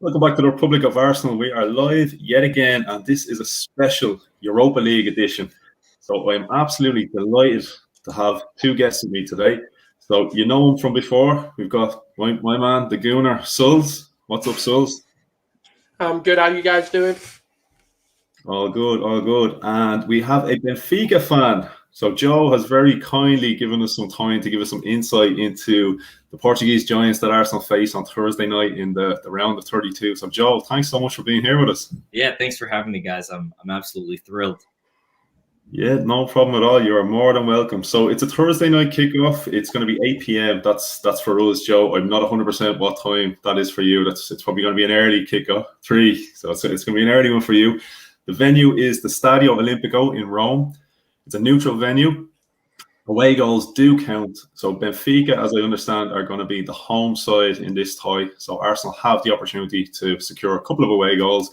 Welcome back to the Republic of Arsenal. We are live yet again, and this is a special Europa League edition. So I'm absolutely delighted to have two guests with me today. So you know him from before. We've got my man, the Gooner, Sulz. What's up, Sulz? I'm good. How you guys doing? All good, all good. And we have a Benfica fan. So Joe has very kindly given us some time to give us some insight into the Portuguese giants that Arsenal face on Thursday night in the round of 32. So Joe, thanks so much for being here with us. Yeah, thanks for having me, guys. I'm absolutely thrilled. Yeah, no problem at all. You are more than welcome. So it's a Thursday night kickoff. It's going to be 8 p.m. That's for us, Joe. I'm not 100% what time that is for you. It's probably going to be an early kickoff, 3. So it's going to be an early one for you. The venue is the Staidio Olimpico in Rome. It's a neutral venue. Away goals do count. So Benfica, as I understand, are going to be the home side in this tie. So Arsenal have the opportunity to secure a couple of away goals.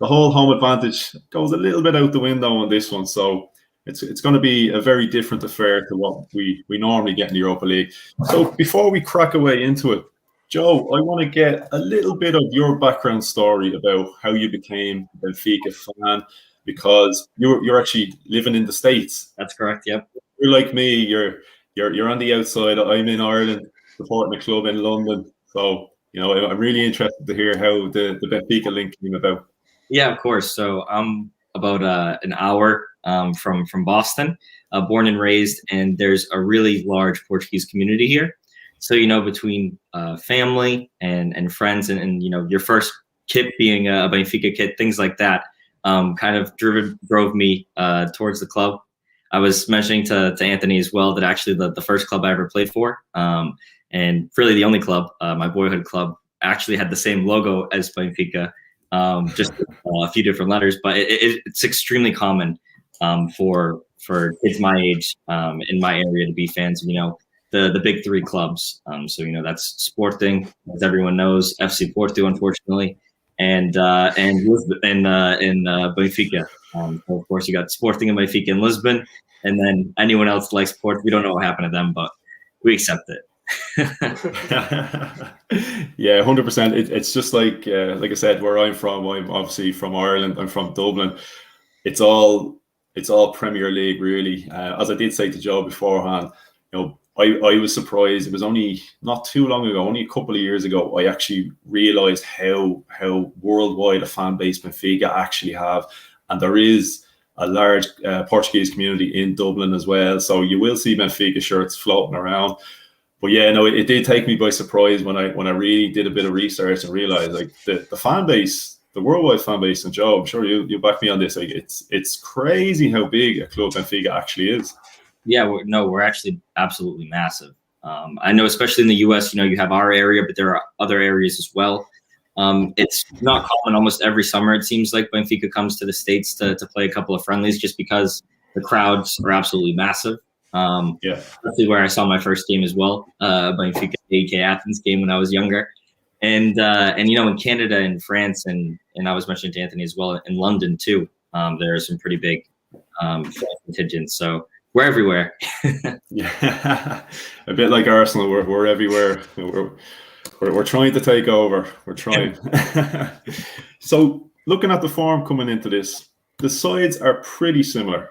The whole home advantage goes a little bit out the window on this one. So it's going to be a very different affair to what we normally get in the Europa League. So before we crack away into it, Joe, I want to get a little bit of your background story about how you became a Benfica fan, because you're actually living in the States. That's correct. Yep. You're like me. You're on the outside. I'm in Ireland supporting a club in London. So I'm really interested to hear how the Benfica link came about. Yeah, of course. So I'm about an hour from Boston, born and raised, and there's a really large Portuguese community here. So between family and friends, and your first kit being a Benfica kit, things like that, kind of drove me towards the club. I was mentioning to Anthony as well that actually the first club I ever played for, and really the only club, my boyhood club, actually had the same logo as Benfica, just a few different letters. But it's extremely common for kids my age in my area to be fans of the big 3 clubs. So that's Sporting, as everyone knows, FC Porto, unfortunately, and Benfica. So of course, you got Sporting and Benfica in Lisbon, and then anyone else that likes Porto, we don't know what happened to them, but we accept it. Yeah, 100%. It's just like I said, where I'm from. I'm obviously from Ireland. I'm from Dublin. It's all Premier League, really. As I did say to Joe beforehand, I was surprised. It was only not too long ago, only a couple of years ago, I actually realised how worldwide a fan base Benfica actually have. And there is a large Portuguese community in Dublin as well. So you will see Benfica shirts floating around. But yeah, no, it did take me by surprise when I really did a bit of research and realised like the fan base, the worldwide fan base, and Joe, I'm sure you back me on this. Like it's crazy how big a club Benfica actually is. Yeah, we're actually absolutely massive. I know, especially in the U.S., you have our area, but there are other areas as well. It's not common. Almost every summer, it seems like Benfica comes to the States to play a couple of friendlies, just because the crowds are absolutely massive. Yeah, that's where I saw my first game as well, Benfica AK Athens game when I was younger, and in Canada and France, and I was mentioning to Anthony as well, in London too. There are some pretty big contingents. So we're everywhere. Yeah, a bit like Arsenal. We're everywhere. We're trying to take over. We're trying. So looking at the form coming into this, the sides are pretty similar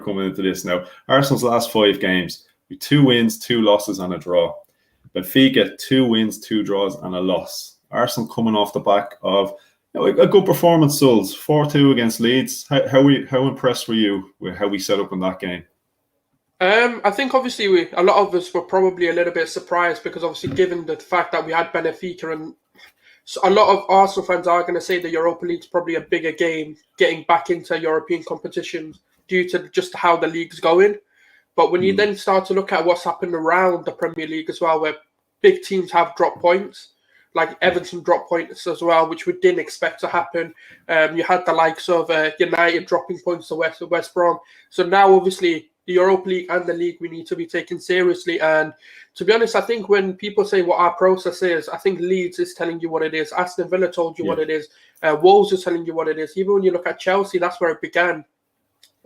coming into this now. Arsenal's last 5 games, with 2 wins, 2 losses, and a draw. Benfica, 2 wins, 2 draws, and a loss. Arsenal coming off the back of a good performance, Sulz, 4-2 against Leeds. How impressed were you with how we set up in that game? I think obviously a lot of us were probably a little bit surprised, because obviously given the fact that we had Benfica, and so a lot of Arsenal fans are going to say the Europa League's probably a bigger game getting back into European competitions due to just how the league's going. But when you then start to look at what's happened around the Premier League as well, where big teams have dropped points, like Everton dropped points as well, which we didn't expect to happen. You had the likes of United dropping points to West Brom. So now obviously the Europa League and the league we need to be taken seriously. And to be honest, I think when people say what our process is, I think Leeds is telling you what it is. Aston Villa told you what it is. Wolves is telling you what it is. Even when you look at Chelsea, that's where it began.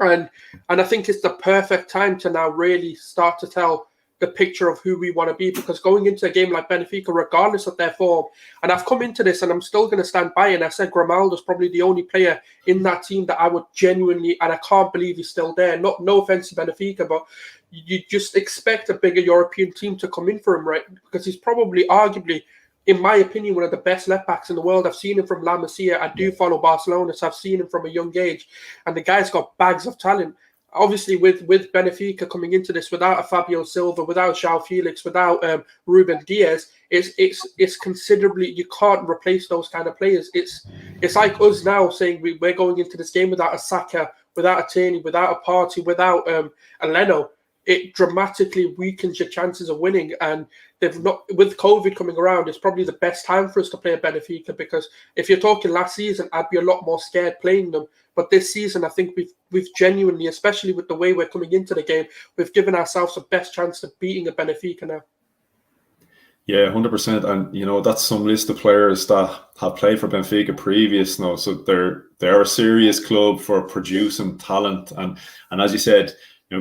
And I think it's the perfect time to now really start to tell the picture of who we want to be, because going into a game like Benfica, regardless of their form, and I've come into this and I'm still going to stand by it, and I said Grimaldo's probably the only player in that team that I would genuinely, and I can't believe he's still there. No offense to Benfica, but you just expect a bigger European team to come in for him, right? Because he's probably, arguably, in my opinion, one of the best left backs in the world. I've seen him from La Masia. I do follow Barcelona, so I've seen him from a young age, and the guy's got bags of talent. Obviously, with Benfica coming into this without a Fabio Silva, without João Felix, without Ruben Diaz, it's considerably, you can't replace those kind of players. It's like us now saying we're going into this game without a Saka, without a Tierney, without a Partey, without a Leno. It dramatically weakens your chances of winning. And they've not, with COVID coming around, it's probably the best time for us to play a Benfica, because if you're talking last season, I'd be a lot more scared playing them. But this season, I think we've genuinely, especially with the way we're coming into the game, we've given ourselves the best chance of beating a Benfica now. Yeah, 100%. And, that's some list of players that have played for Benfica previous now. So they're a serious club for producing talent. And as you said,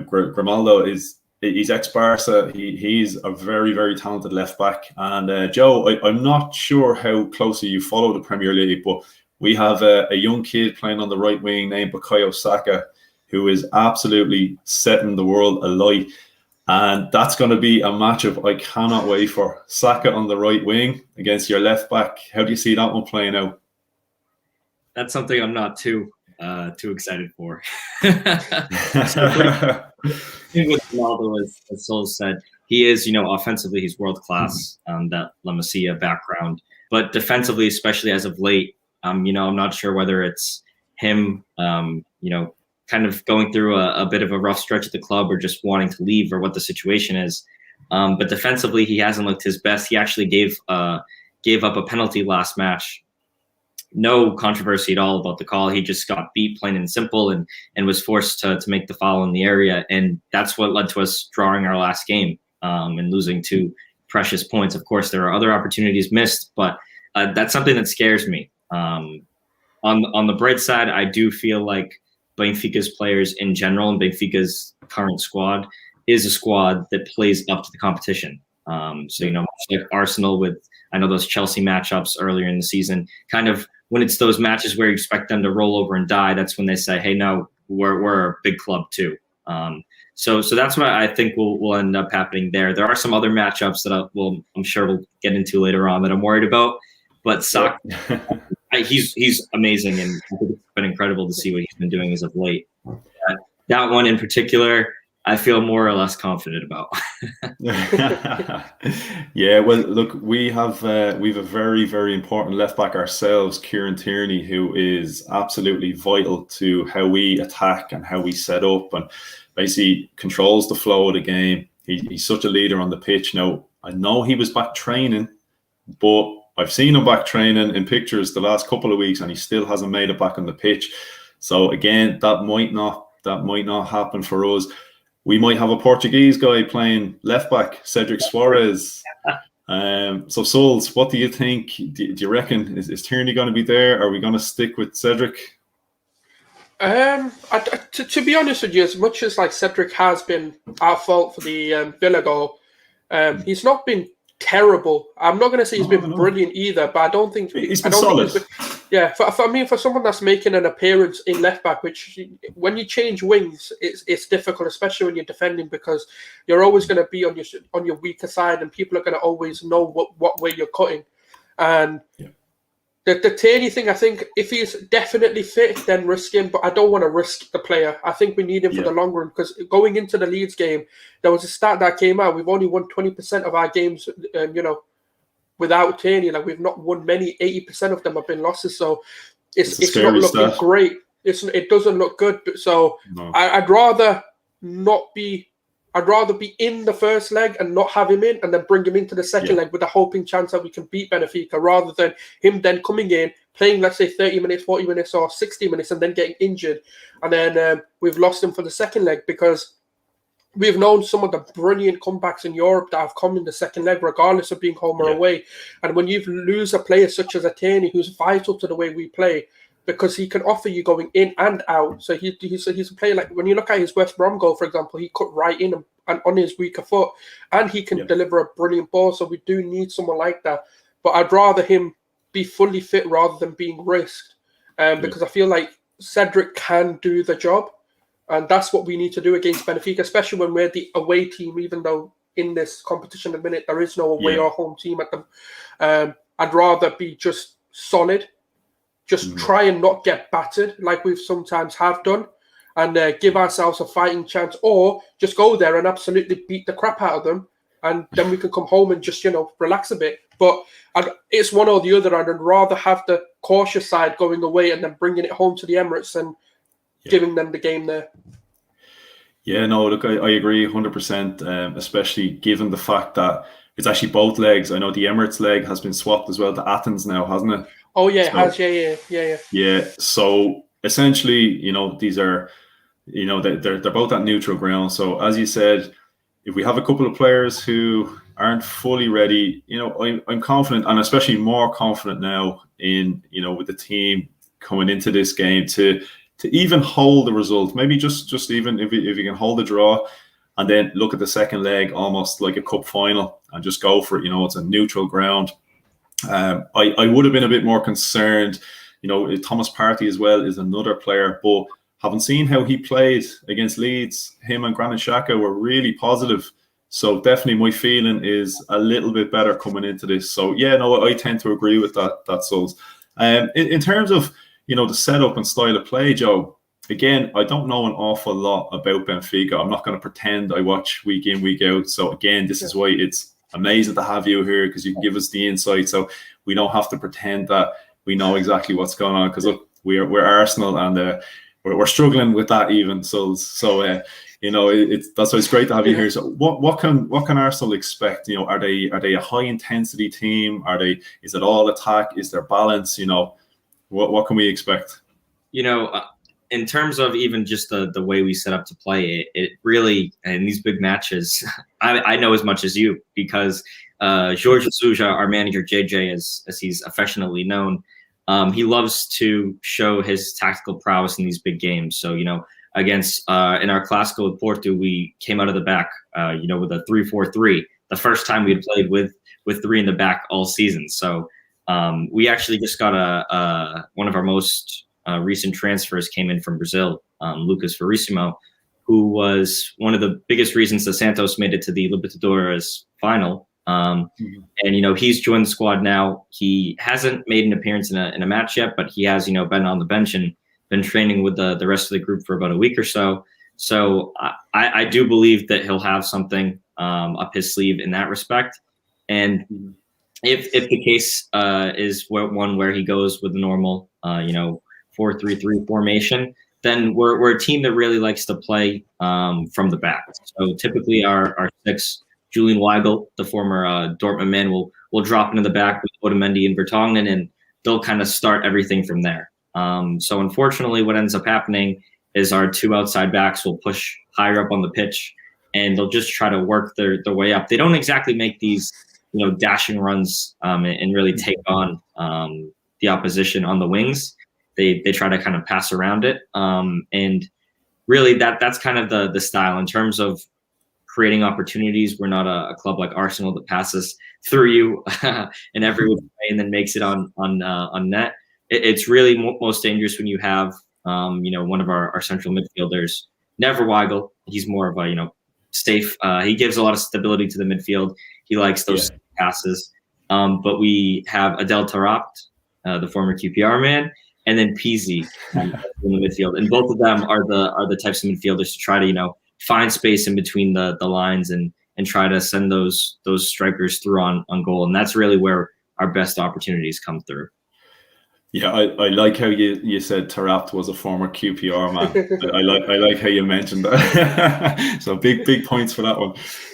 Grimaldo he's ex-Barca. He's a very, very talented left back. And Joe, I'm not sure how closely you follow the Premier League, but we have a young kid playing on the right wing named Bukayo Saka, who is absolutely setting the world alight. And that's going to be a matchup I cannot wait for. Saka on the right wing against your left back. How do you see that one playing out? That's something I'm not too excited for. With Ronaldo, as Sulz said, he is, offensively, he's world class. That La Masia background, but defensively, especially as of late, I'm not sure whether it's him, kind of going through a bit of a rough stretch at the club or just wanting to leave, or what the situation is. But defensively, he hasn't looked his best. He actually gave up a penalty last match. No controversy at all about the call. He just got beat plain and simple, and was forced to make the foul in the area. And that's what led to us drawing our last game and losing 2 precious points. Of course, there are other opportunities missed, but that's something that scares me. On the bright side, I do feel like Benfica's players in general and Benfica's current squad is a squad that plays up to the competition. So, much like Arsenal with, I know those Chelsea matchups earlier in the season, kind of when it's those matches where you expect them to roll over and die, that's when they say, hey, no, we're a big club too. So that's what I think will end up happening there. There are some other matchups that I'm sure we'll get into later on that I'm worried about, but Saka, he's amazing, and I think it's been incredible to see what he's been doing as of late. That one in particular, I feel more or less confident about. Yeah, well, look, we have a very, very important left back ourselves, Kieran Tierney, who is absolutely vital to how we attack and how we set up, and basically controls the flow of the game. He's such a leader on the pitch. Now, I know he was back training, but I've seen him back training in pictures the last couple of weeks, and he still hasn't made it back on the pitch. So again, that might not happen for us. We might have a Portuguese guy playing left back, Cedric Suarez. So Sulz, what do you think? Do you reckon is Tierney going to be there? Are we going to stick with Cedric? To be honest with you, as much as like Cedric has been our fault for the Villa goal, he's not been terrible. I'm not going to say he's been brilliant either, but I don't think he's been solid. For someone that's making an appearance in left back, which when you change wings, it's difficult, especially when you're defending, because you're always going to be on your weaker side, and people are going to always know what way you're cutting. And the Tierney thing, I think if he's definitely fit, then risk him, but I don't want to risk the player. I think we need him for the long run, because going into the Leeds game, there was a stat that came out. We've only won 20% of our games, without Tierney. Like, we've not won many. 80% of them have been losses. So it's not looking great. It doesn't look good. So no. I'd rather be in the first leg and not have him in, and then bring him into the second leg with a hoping chance that we can beat Benfica, rather than him then coming in, playing, let's say, 30 minutes, 40 minutes, or 60 minutes, and then getting injured. And then we've lost him for the second leg, because we've known some of the brilliant comebacks in Europe that have come in the second leg, regardless of being home or away. And when you lose a player such as a Tierney, who's vital to the way we play, because he can offer you going in and out. So he's a player, like when you look at his West Brom goal, for example, he cut right in and on his weaker foot, and he can deliver a brilliant ball. So we do need someone like that. But I'd rather him be fully fit rather than being risked, because I feel like Cedric can do the job, and that's what we need to do against Benfica, especially when we're the away team. Even though in this competition at the minute there is no away or home team at them, I'd rather be just solid, just try and not get battered like we've sometimes have done, and give ourselves a fighting chance, or just go there and absolutely beat the crap out of them, and then we can come home and just, relax a bit. But it's one or the other, and I'd rather have the cautious side going away and then bringing it home to the Emirates and giving them the game there. Yeah, no, look, I agree 100%, especially given the fact that it's actually both legs. I know the Emirates leg has been swapped as well to Athens now, hasn't it? Oh, yeah, it has, yeah. Yeah, so essentially, these are, they're both at neutral ground. So as you said, if we have a couple of players who aren't fully ready, I'm confident, and especially more confident now in, with the team coming into this game to even hold the result. Maybe just even if you can hold the draw, and then look at the second leg almost like a cup final and just go for it. It's a neutral ground. I would have been a bit more concerned. Thomas Partey as well is another player, but having seen how he played against Leeds, him and Granit Xhaka were really positive. So definitely my feeling is a little bit better coming into this. So yeah, no, I tend to agree with that Sulz. In terms of, the setup and style of play, Joe, again, I don't know an awful lot about Benfica. I'm not going to pretend I watch week in, week out. So again, this is why it's amazing to have you here, because you can give us the insight. So we don't have to pretend that we know exactly what's going on, because look, we're Arsenal, and we're struggling with that even. So that's why it's great to have you here. So what can Arsenal expect? Are they a high intensity team? Is it all attack? Is there balance? What can we expect? In terms of even just the way we set up to play, it really, in these big matches, I know as much as you, because Jorge Sousa, our manager, JJ, as he's affectionately known, he loves to show his tactical prowess in these big games. So, against in our Clásico with Porto, we came out of the back, with a 3-4-3. The first time we had played with three in the back all season. So we actually just got one of our most recent transfers came in from Brazil, Lucas Verissimo, who was one of the biggest reasons that Santos made it to the Libertadores final. And he's joined the squad now. He hasn't made an appearance in a match yet, but he has been on the bench and been training with the rest of the group for about a week or so. So I do believe that he'll have something up his sleeve in that respect. And if the case is one where he goes with the normal 4-3-3 formation, then we're a team that really likes to play from the back. So typically our six, Julian Weigl, the former Dortmund man, will drop into the back with Otamendi and Vertonghen, and they'll kind of start everything from there. So unfortunately, what ends up happening is our two outside backs will push higher up on the pitch, and they'll just try to work their way up. They don't exactly make these dashing runs and really take on the opposition on the wings. They try to kind of pass around it, and really that's kind of the style in terms of creating opportunities. We're not a club like Arsenal that passes through you in every way and then makes it on net. It's really most dangerous when you have one of our central midfielders, never Weigl. He's more of a safe. He gives a lot of stability to the midfield. He likes those passes. But we have Adel Taarabt, the former QPR man, and then Pizzi in the midfield, and both of them are the types of midfielders to try to find space in between the lines and try to send those strikers through on goal, and that's really where our best opportunities come through. Yeah, I like how you said Taarabt was a former QPR man. I like how you mentioned that. So big points for that one.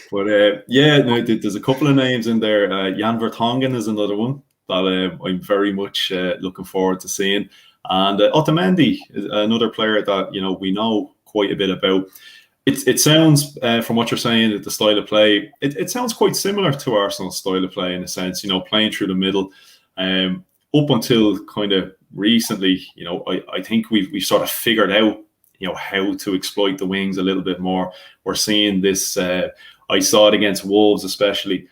But there's a couple of names in there. Jan Vertonghen is another one that I'm very much looking forward to seeing. And Otamendi is another player that we know quite a bit about. It sounds, from what you're saying, that the style of play, it sounds quite similar to Arsenal's style of play in a sense, playing through the middle. Up until kind of recently, I think we've sort of figured out how to exploit the wings a little bit more. We're seeing this. I saw it against Wolves, especially.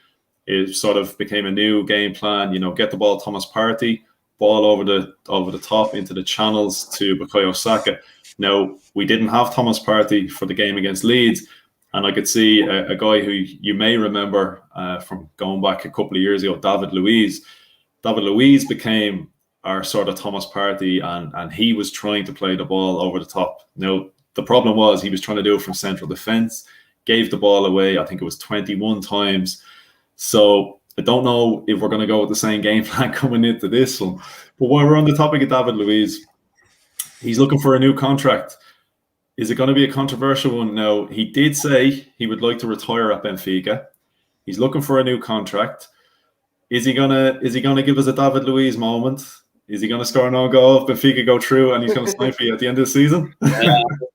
It sort of became a new game plan. Get the ball, Thomas Partey, ball over the top into the channels to Bukayo Saka. Now, we didn't have Thomas Partey for the game against Leeds, and I could see a guy who you may remember from going back a couple of years ago, David Luiz. David Luiz became our sort of Thomas Partey, and he was trying to play the ball over the top. Now, the problem was he was trying to do it from central defence, gave the ball away, I think it was 21 times. So I don't know if we're going to go with the same game plan coming into this one. But while we're on the topic of David Luiz, he's looking for a new contract. Is it going to be a controversial one? No, he did say he would like to retire at Benfica. He's looking for a new contract. Is he gonna give us a David Luiz moment? Is he going to score an own goal if Benfica go through and he's going to sign for you at the end of the season?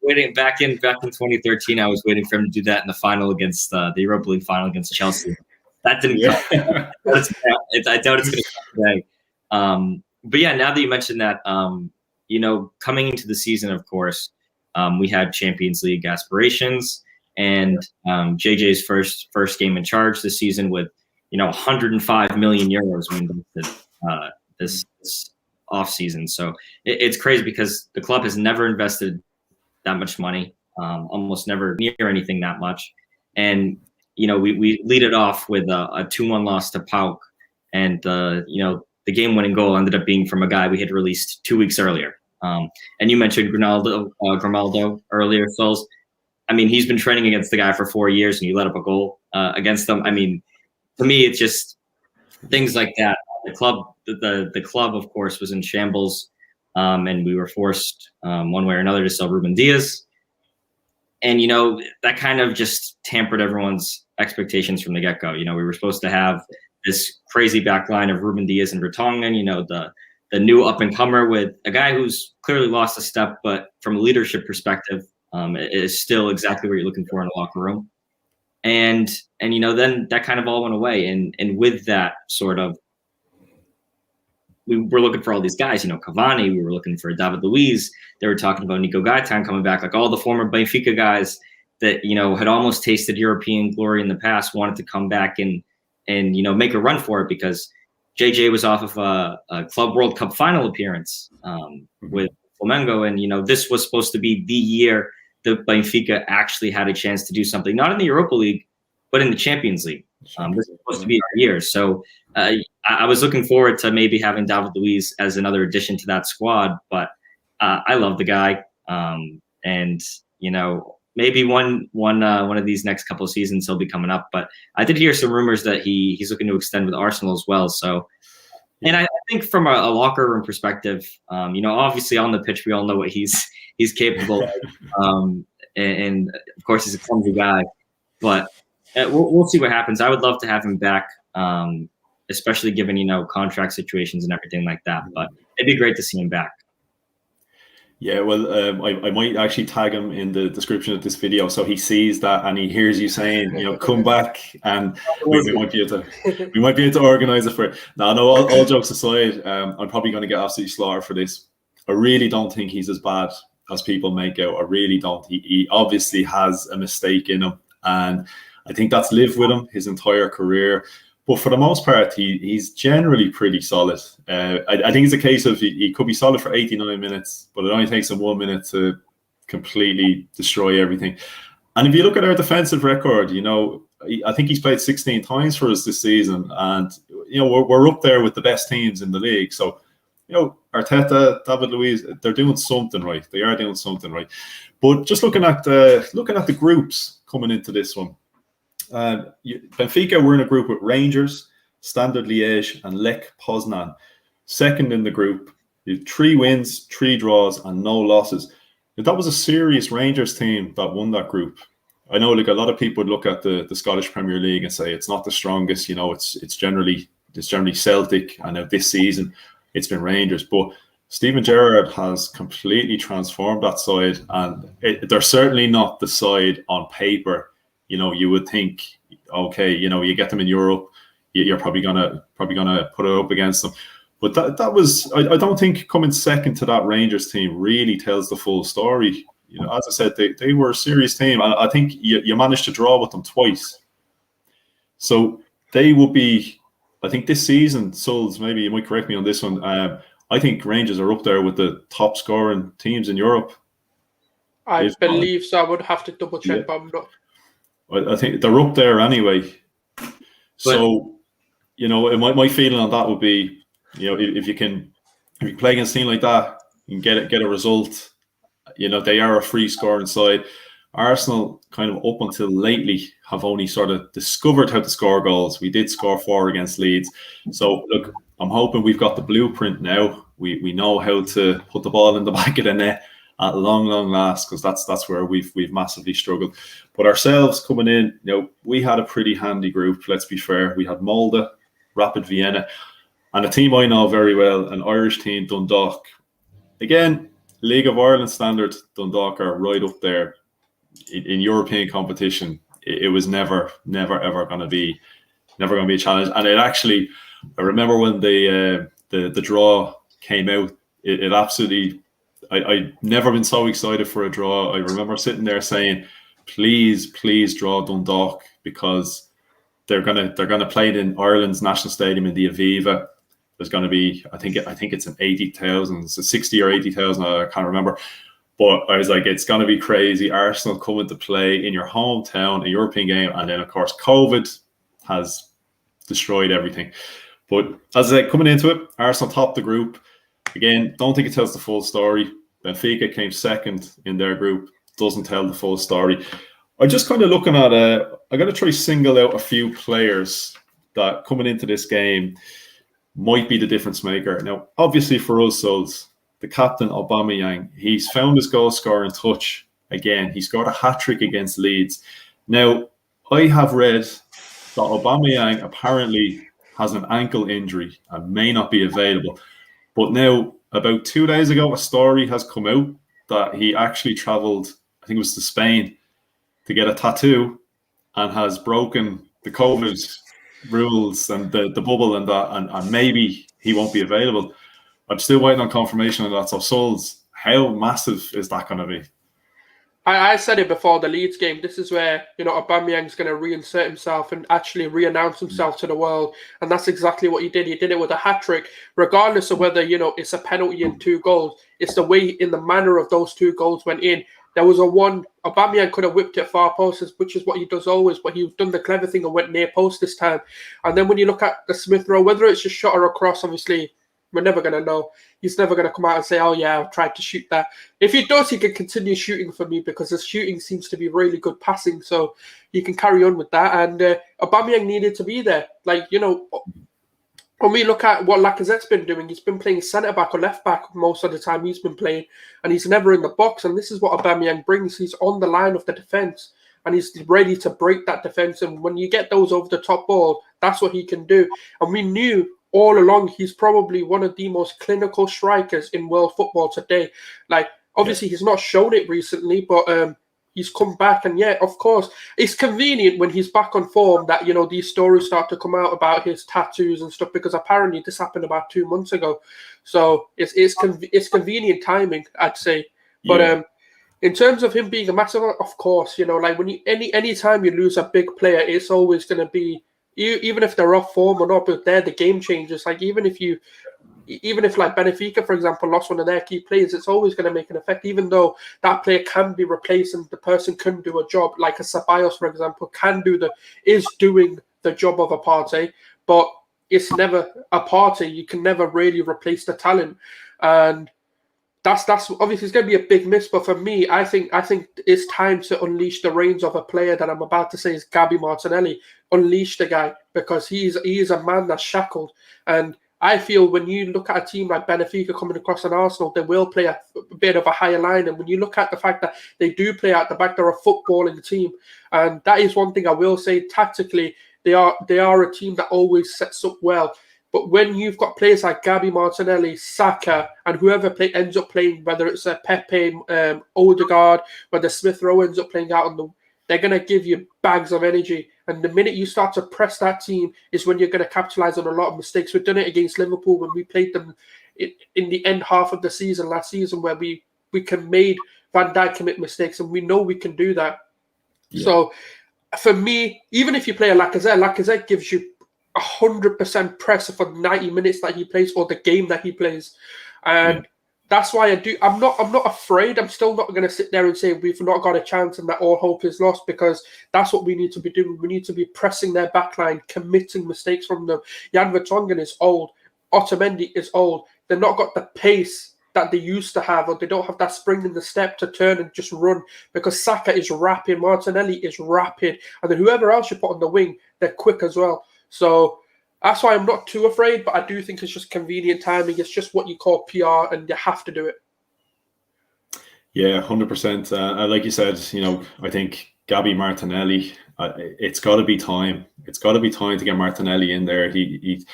Waiting back in 2013, I was waiting for him to do that in the final against the Europa League final against Chelsea. That didn't come. I doubt it's going to come today. But yeah, now that you mentioned that, coming into the season, of course, we had Champions League aspirations, and JJ's first game in charge this season with 105 million euros we invested this off season. So it's crazy because the club has never invested that much money, almost never near anything that much, and we lead it off with a 2-1 loss to PAOK, and the game-winning goal ended up being from a guy we had released 2 weeks earlier. And you mentioned Grimaldo earlier, Sulz. I mean, he's been training against the guy for 4 years, and you let up a goal against them. I mean, to me, it's just things like that. The club, of course, was in shambles, and we were forced one way or another to sell Ruben Diaz. And, that kind of just tampered everyone's expectations from the get-go. We were supposed to have this crazy back line of Ruben Diaz and Vertonghen, the new up-and-comer with a guy who's clearly lost a step, but from a leadership perspective, is still exactly what you're looking for in a locker room. And then that kind of all went away. And with that sort of, we were looking for all these guys, Cavani, we were looking for David Luiz. They were talking about Nico Gaitan coming back, like all the former Benfica guys that, had almost tasted European glory in the past, wanted to come back and make a run for it, because JJ was off of a Club World Cup final appearance with Flamengo. And, this was supposed to be the year that Benfica actually had a chance to do something, not in the Europa League, but in the Champions League. This was supposed to be our year. So I was looking forward to maybe having David Luiz as another addition to that squad, but I love the guy. And, maybe one of these next couple of seasons he'll be coming up. But I did hear some rumors that he's looking to extend with Arsenal as well. So, and I think from a locker room perspective, obviously on the pitch, we all know what he's capable of. And of course, he's a clumsy guy. But we'll see what happens. I would love to have him back, especially given, contract situations and everything like that. But it'd be great to see him back. Yeah, well, I might actually tag him in the description of this video so he sees that and he hears you saying, come back, and we might be able to organize it for it. No, all jokes aside, I'm probably going to get absolutely slaughtered for this. I really don't think he's as bad as people make out. I really don't. He obviously has a mistake in him, and I think that's lived with him his entire career. But for the most part, he's generally pretty solid. I think it's a case of he could be solid for 89 minutes, but it only takes him 1 minute to completely destroy everything. And if you look at our defensive record, I think he's played 16 times for us this season, and we're up there with the best teams in the league. So, Arteta, David Luiz, they're doing something right. They are doing something right. But just looking at the groups coming into this one. Benfica were in a group with Rangers, Standard Liège, and Lech Poznan. Second in the group, you had 3 wins, 3 draws, and no losses. That was a serious Rangers team that won that group. I know, a lot of people would look at the Scottish Premier League and say it's not the strongest. It's generally Celtic, and now this season it's been Rangers. But Steven Gerrard has completely transformed that side, and they're certainly not the side on paper. You would think, okay, you get them in Europe, you're probably gonna put it up against them. But that was, I don't think coming second to that Rangers team really tells the full story. as I said, they were a serious team. And I think you managed to draw with them twice. So they will be, I think this season, Sulz, maybe you might correct me on this one. I think Rangers are up there with the top scoring teams in Europe. I believe so. I would have to double check, but I'm not. I think they're up there anyway. So, my feeling on that would be, if you play against a team like that, you can get a result. They are a free scoring side. Arsenal, kind of up until lately, have only sort of discovered how to score goals. We did score 4 against Leeds. So, look, I'm hoping we've got the blueprint now. We know how to put the ball in the back of the net at long last, because that's where we've massively struggled. But ourselves coming in, we had a pretty handy group. Let's be fair. We had Molde, Rapid Vienna, and a team I know very well, an Irish team, Dundalk. Again, League of Ireland standard, Dundalk are right up there in European competition. It was never ever going to be a challenge. And it actually, I remember when the draw came out, it absolutely. I'd never been so excited for a draw. I remember sitting there saying, please draw Dundalk, because they're gonna play it in Ireland's national stadium in the Aviva. There's going to be, I think it's an 80,000, it's a 60 or 80,000, I can't remember. But I was like, it's going to be crazy. Arsenal coming to play in your hometown, a European game, and then of course COVID has destroyed everything. But as I said, coming into it, Arsenal topped the group. Again, don't think it tells the full story. Benfica came second in their group. Doesn't tell the full story. I'm just kind of looking at I got to try single out a few players that coming into this game might be the difference maker. Now, obviously for us, Sulz, the captain Aubameyang, he's found his goal scoring touch again. He scored a hat-trick against Leeds. Now, I have read that Aubameyang apparently has an ankle injury and may not be available. But now, about 2 days ago, a story has come out that he actually travelled, I think it was to Spain, to get a tattoo, and has broken the COVID rules and the bubble and that, and maybe he won't be available. I'm still waiting on confirmation on that. So, Sulz, how massive is that going to be? I said it before the Leeds game. This is where, Aubameyang's going to reinsert himself and actually re-announce himself to the world. And that's exactly what he did. He did it with a hat-trick, regardless of whether, it's a penalty and 2 goals. It's the way, in the manner of those 2 goals went in. There was Aubameyang could have whipped it far post, which is what he does always, but he's done the clever thing and went near post this time. And then when you look at the Smith Rowe, whether it's a shot or a cross, obviously, we're never going to know. He's never going to come out and say, oh, yeah, I tried to shoot that. If he does, he can continue shooting for me, because his shooting seems to be really good passing. So he can carry on with that. And Aubameyang needed to be there. When we look at what Lacazette's been doing, he's been playing centre-back or left-back most of the time he's been playing. And he's never in the box. And this is what Aubameyang brings. He's on the line of the defence. And he's ready to break that defence. And when you get those over the top ball, that's what he can do. And we knew all along, he's probably one of the most clinical strikers in world football today. Obviously, he's not shown it recently, but he's come back. And yeah, of course, it's convenient when he's back on form that, these stories start to come out about his tattoos and stuff, because apparently this happened about 2 months ago. So it's convenient timing, I'd say. But in terms of him being a massive, of course, when any time you lose a big player, it's always going to be, even if they're off form or not, but they're the game changers. Even if Benfica, for example, lost one of their key players, it's always going to make an effect, even though that player can be replaced and the person can do a job, like a Ceballos, for example, is doing the job of a Partey, but it's never a Partey. You can never really replace the talent. And that's obviously it's going to be a big miss, but for me, I think it's time to unleash the reins of a player that I'm about to say is Gabby Martinelli. Unleash the guy, because he is a man that's shackled. And I feel when you look at a team like Benfica coming across an Arsenal, they will play a bit of a higher line. And when you look at the fact that they do play at the back, they're a footballing team. And that is one thing I will say. Tactically, they are a team that always sets up well. But when you've got players like Gabby Martinelli, Saka, and whoever ends up playing, whether it's a Pepe, Odegaard, whether Smith Rowe ends up playing out they're going to give you bags of energy. And the minute you start to press that team is when you're going to capitalize on a lot of mistakes. We've done it against Liverpool when we played them in the end half of the season last season, where we made Van Dijk commit mistakes, and we know we can do that. Yeah. So for me, even if you play a Lacazette gives you 100% pressure for 90 minutes that he plays or the game that he plays. And that's why I'm not afraid. I'm still not going to sit there and say we've not got a chance and that all hope is lost, because that's what we need to be doing. We need to be pressing their backline, committing mistakes from them. Jan Vertonghen is old. Otamendi is old. They've not got the pace that they used to have, or they don't have that spring in the step to turn and just run, because Saka is rapid, Martinelli is rapid, and then whoever else you put on the wing, they're quick as well. So that's why I'm not too afraid, but I do think it's just convenient timing. It's just what you call PR, and you have to do it. Yeah, 100%. Like you said, I think Gabby Martinelli, it's got to be time. It's got to be time to get Martinelli in there. He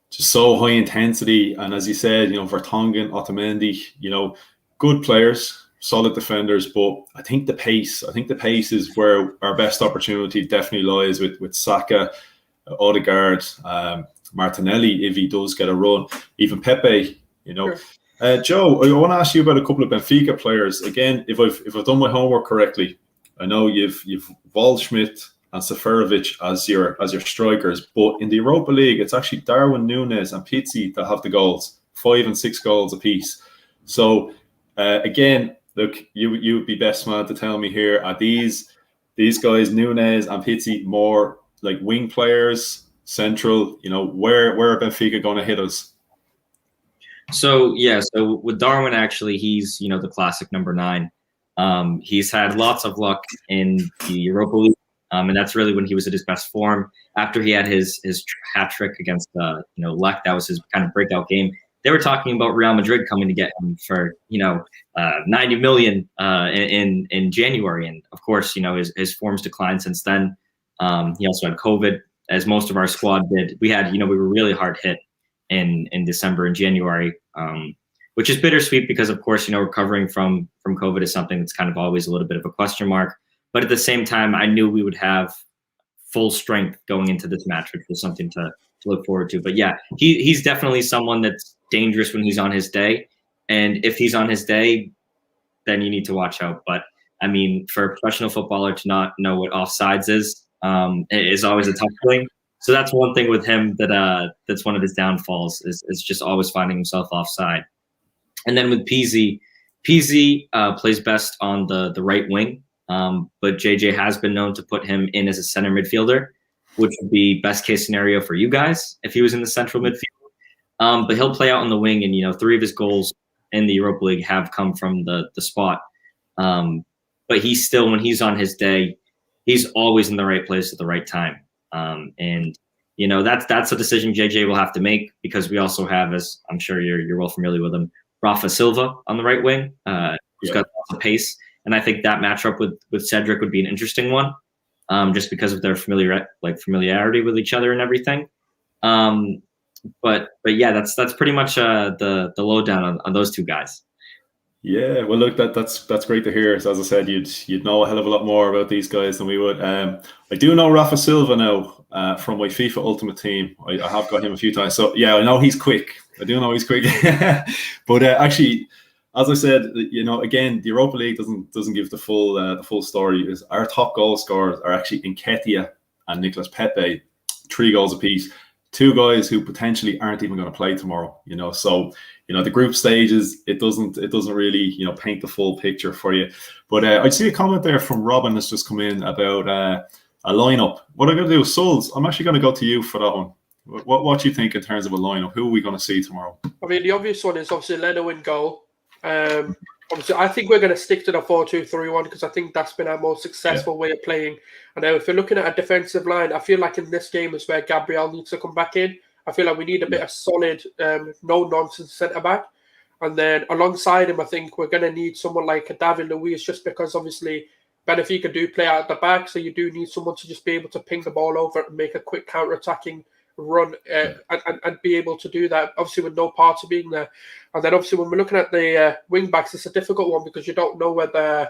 just so high intensity. And as you said, Vertonghen, Otamendi, good players, solid defenders. But I think the pace is where our best opportunity definitely lies with Saka, Odegaard, Martinelli, if he does get a run, even Pepe, Sure. Joe, I want to ask you about a couple of Benfica players. Again, if I've done my homework correctly, I know you've Waldschmidt and Seferovic as your strikers, but in the Europa League, it's actually Darwin Núñez and Pizzi that have the goals, 5 and 6 goals apiece. So again, look, you would be best man to tell me here, are these guys, Núñez and Pizzi, more like wing players, central? Where are Benfica going to hit us? So with Darwin, actually, he's the classic number 9. He's had lots of luck in the Europa League, and that's really when he was at his best form. After he had his hat trick against Lech, that was his kind of breakout game. They were talking about Real Madrid coming to get him for 90 million in January, and of course his form's declined since then. He also had COVID, as most of our squad did. We were really hard hit in December and January, which is bittersweet because, of course, recovering from COVID is something that's kind of always a little bit of a question mark. But at the same time, I knew we would have full strength going into this match, which was something to look forward to. But yeah, he's definitely someone that's dangerous when he's on his day. And if he's on his day, then you need to watch out. But I mean, for a professional footballer to not know what offsides is always a tough thing. So that's one thing with him that's one of his downfalls is just always finding himself offside. And then with Pizzi plays best on the right wing, but JJ has been known to put him in as a center midfielder, which would be best case scenario for you guys if he was in the central midfield. But he'll play out on the wing, and 3 of his goals in the Europa League have come from the spot. But he's still, when he's on his day, he's always in the right place at the right time. And that's a decision JJ will have to make, because we also have, as I'm sure you're well familiar with him, Rafa Silva on the right wing, who's got lots of pace. And I think that matchup with Cedric would be an interesting one, just because of their familiarity with each other and everything. But yeah, that's pretty much the lowdown on those 2 guys. Yeah, well, look, that's great to hear. So as I said, you'd know a hell of a lot more about these guys than we would. I do know Rafa Silva now from my FIFA Ultimate Team. I have got him a few times. So yeah, I know he's quick. I do know he's quick. But actually, as I said, again, the Europa League doesn't give the full story. Is our top goal scorers are actually Nketiah and Nicolas Pepe, 3 goals apiece. 2 guys who potentially aren't even going to play tomorrow. So the group stages, it doesn't really paint the full picture for you. But I see a comment there from Robin that's just come in about a lineup. What I'm going to do, Sulz, I'm actually going to go to you for that one. What do you think in terms of a lineup? Who are we going to see tomorrow? I mean, the obvious one is obviously Leno in goal. Obviously, I think we're going to stick to the 4-2-3-1 because I think that's been our most successful way of playing. And if you're looking at a defensive line, I feel like in this game is where Gabriel needs to come back in. I feel like we need a bit of solid, no-nonsense centre-back. And then alongside him, I think we're going to need someone like David Luiz, just because obviously Benfica do play out at the back, so you do need someone to just be able to ping the ball over and make a quick counter-attacking run and be able to do that, obviously with no Partey being there. And then obviously when we're looking at the wing-backs, it's a difficult one because you don't know whether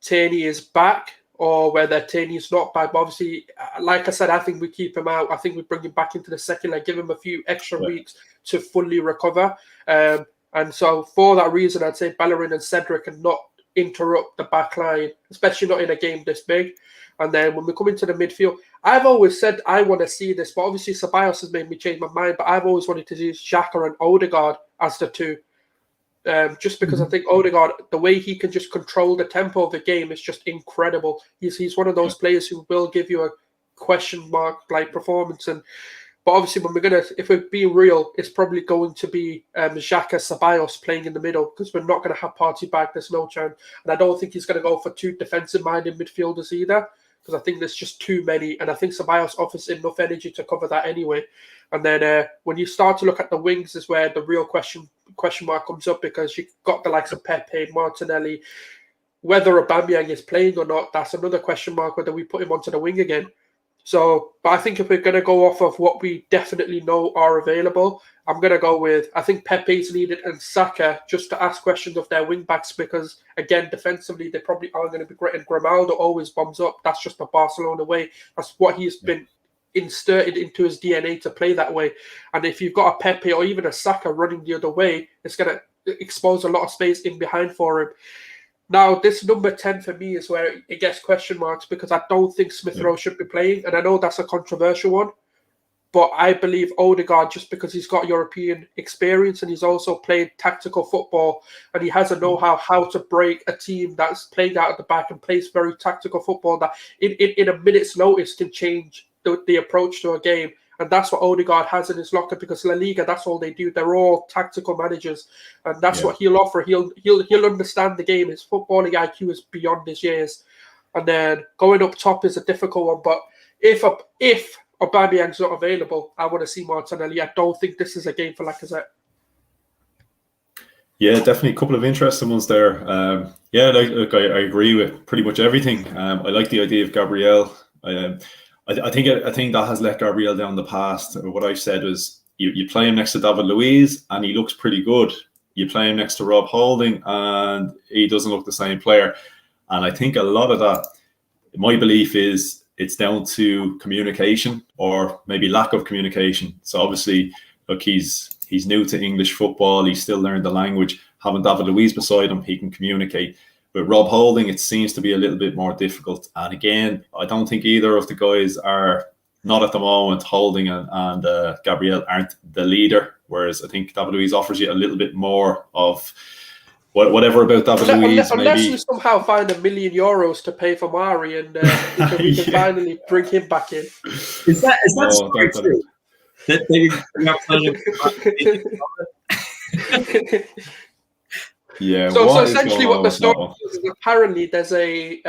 Tierney is back or whether Tierney's not back. But obviously, like I said, I think we keep him out. I think we bring him back into the second leg, give him a few extra weeks to fully recover. And so for that reason, I'd say Bellerin and Cedric are not interrupt the back line, especially not in a game this big. And then when we come into the midfield, I've always said I want to see this, but obviously Ceballos has made me change my mind. But I've always wanted to see Xhaka and Odegaard as the two. Just because I think Odegaard, the way he can just control the tempo of the game is just incredible. He's one of those players who will give you a question mark like performance. But obviously, if we're being real, it's probably going to be Xhaka, Ceballos playing in the middle, because we're not going to have Partey back. There's no chance, and I don't think he's going to go for two defensive-minded midfielders either, because I think there's just too many, and I think Ceballos offers enough energy to cover that anyway. And then when you start to look at the wings is where the real question mark comes up, because you've got the likes of Pepe, Martinelli. Whether Aubameyang is playing or not, that's another question mark, whether we put him onto the wing again. So, but I think if we're going to go off of what we definitely know are available, I'm going to go with, I think Pepe's needed and Saka, just to ask questions of their wing backs, because again, defensively, they probably aren't going to be great. And Grimaldo always bombs up. That's just the Barcelona way. That's what he's been inserted into his DNA to play that way. And if you've got a Pepe or even a Saka running the other way, it's going to expose a lot of space in behind for him. Now, this number 10 for me is where it gets question marks, because I don't think Smith Rowe should be playing. And I know that's a controversial one, but I believe Odegaard, just because he's got European experience and he's also played tactical football, and he has a know-how how to break a team that's playing out at the back and plays very tactical football that in a minute's notice can change the approach to a game. And that's what Odegaard has in his locker, because La Liga, that's all they do. They're all tactical managers, and that's what he'll offer. He'll understand the game. His footballing IQ is beyond his years. And then going up top is a difficult one. But if Aubameyang's not available, I want to see Martinelli. I don't think this is a game for Lacazette. Yeah, definitely a couple of interesting ones there. I agree with pretty much everything. I like the idea of Gabriel. I think that has let Gabriel down in the past. What I said was, you play him next to David Luiz and he looks pretty good. You play him next to Rob Holding and he doesn't look the same player. And I think a lot of that, my belief is, it's down to communication, or maybe lack of communication. So obviously, look, he's new to English football. He's still learning the language. Having David Luiz beside him, he can communicate. With Rob Holding, it seems to be a little bit more difficult. And again, I don't think either of the guys are, not at the moment, Holding and Gabriel aren't the leader. Whereas I think David Luiz offers you a little bit more of whatever about David Luiz. Unless we somehow find €1 million to pay for Mari, and we can finally bring him back in. Is that story true? Yeah. So essentially, what the story is apparently there's a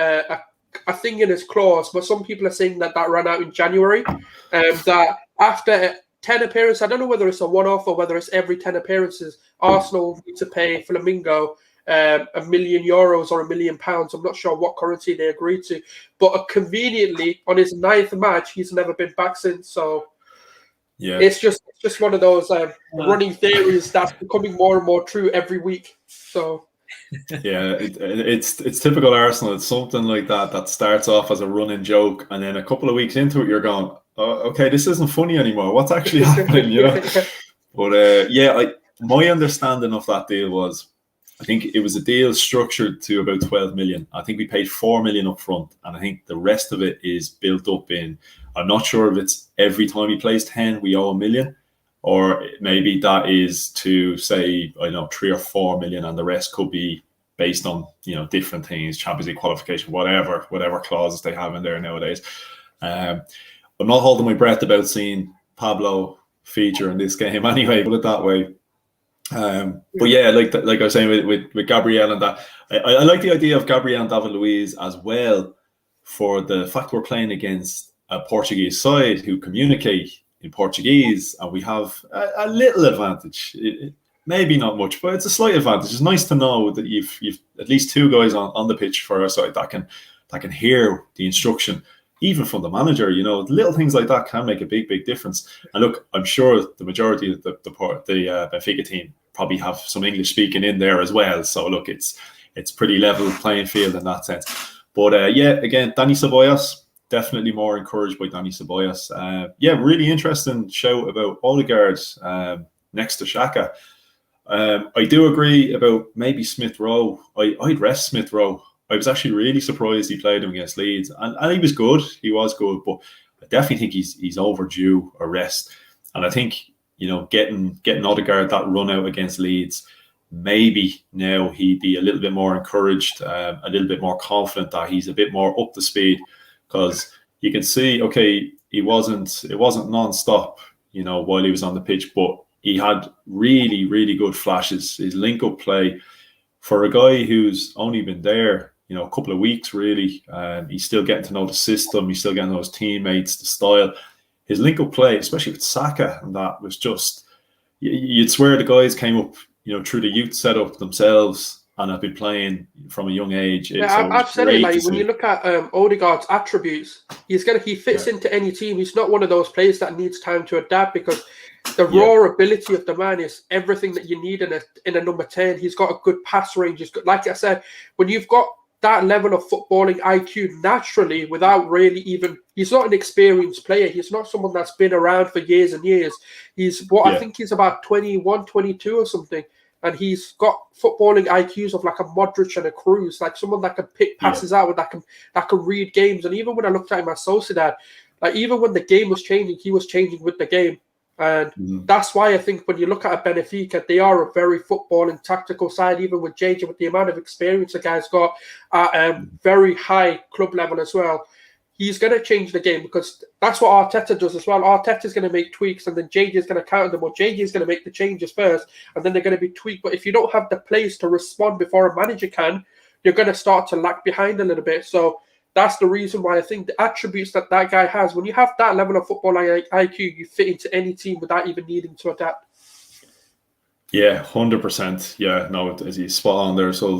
thing in his clause, but some people are saying that ran out in January, that after 10 appearances, I don't know whether it's a one-off or whether it's every 10 appearances, Arsenal need to pay Flamingo €1 million or £1 million. I'm not sure what currency they agreed to, but conveniently on his 9th match, he's never been back since. So yeah, it's just one of those running theories that's becoming more and more true every week. So yeah, it's typical Arsenal. It's something like that starts off as a running joke, and then a couple of weeks into it, you're going, oh, okay, this isn't funny anymore. What's actually happening? You know. But my understanding of that deal was, I think it was a deal structured to about 12 million. I think we paid 4 million up front, and I think the rest of it is built up in, I'm not sure if it's every time he plays 10, we owe 1 million, or maybe that is to say, I know, 3 or 4 million, and the rest could be based on, different things, Champions League qualification, whatever clauses they have in there nowadays. I'm not holding my breath about seeing Pablo feature in this game anyway, put it that way. But yeah, like I was saying with Gabriel and that, I like the idea of Gabriel and David Luiz as well, for the fact we're playing against a Portuguese side who communicate in Portuguese, and we have a little advantage. Maybe not much, but it's a slight advantage. It's nice to know that you've at least two guys on the pitch for our side that can hear the instruction, even from the manager. Little things like that can make a big difference. And look, I'm sure the majority of the Benfica team probably have some English speaking in there as well. So look, it's pretty level playing field in that sense. But again, Dani Ceballos, definitely more encouraged by Dani Ceballos. Really interesting shout about Odegaard next to Xhaka. I do agree about maybe Smith Rowe. I'd rest Smith Rowe. I was actually really surprised he played him against Leeds, and he was good. He was good, but I definitely think he's overdue a rest. And I think, you know, getting Odegaard that run out against Leeds, maybe now he'd be a little bit more encouraged, a little bit more confident that he's a bit more up to speed, because you can see, okay, it wasn't non-stop, you know, while he was on the pitch, but he had really, really good flashes. His link-up play, for a guy who's only been there, you know, a couple of weeks, really, he's still getting to know the system. He's still getting to know his teammates, the style. His link-up play, especially with Saka, and that was just, you'd swear the guys came up, you know, through the youth setup themselves and have been playing from a young age. Yeah, I've said it, like, when you look at Odegaard's attributes, he fits into any team. He's not one of those players that needs time to adapt, because the raw ability of the man is everything that you need in a number 10. He's got a good pass range. He's got, like I said, when you've got that level of footballing IQ naturally, without really even, he's not an experienced player. He's not someone that's been around for years and years. He's I think he's about 21, 22 or something. And he's got footballing IQs of like a Modric and a Cruz, like someone that can pick passes out and that can read games. And even when I looked at him at Sociedad, like even when the game was changing, he was changing with the game. And that's why I think when you look at Benfica, they are a very footballing, tactical side, even with JJ, with the amount of experience the guy's got at a very high club level as well. He's going to change the game, because that's what Arteta does as well. Arteta's going to make tweaks, and then JJ is going to counter them, or JJ is going to make the changes first, and then they're going to be tweaked. But if you don't have the players to respond before a manager can, you're going to start to lag behind a little bit. So that's the reason why I think the attributes that guy has, when you have that level of football IQ, you fit into any team without even needing to adapt. Yeah, 100%. Yeah, no, he's spot on there. So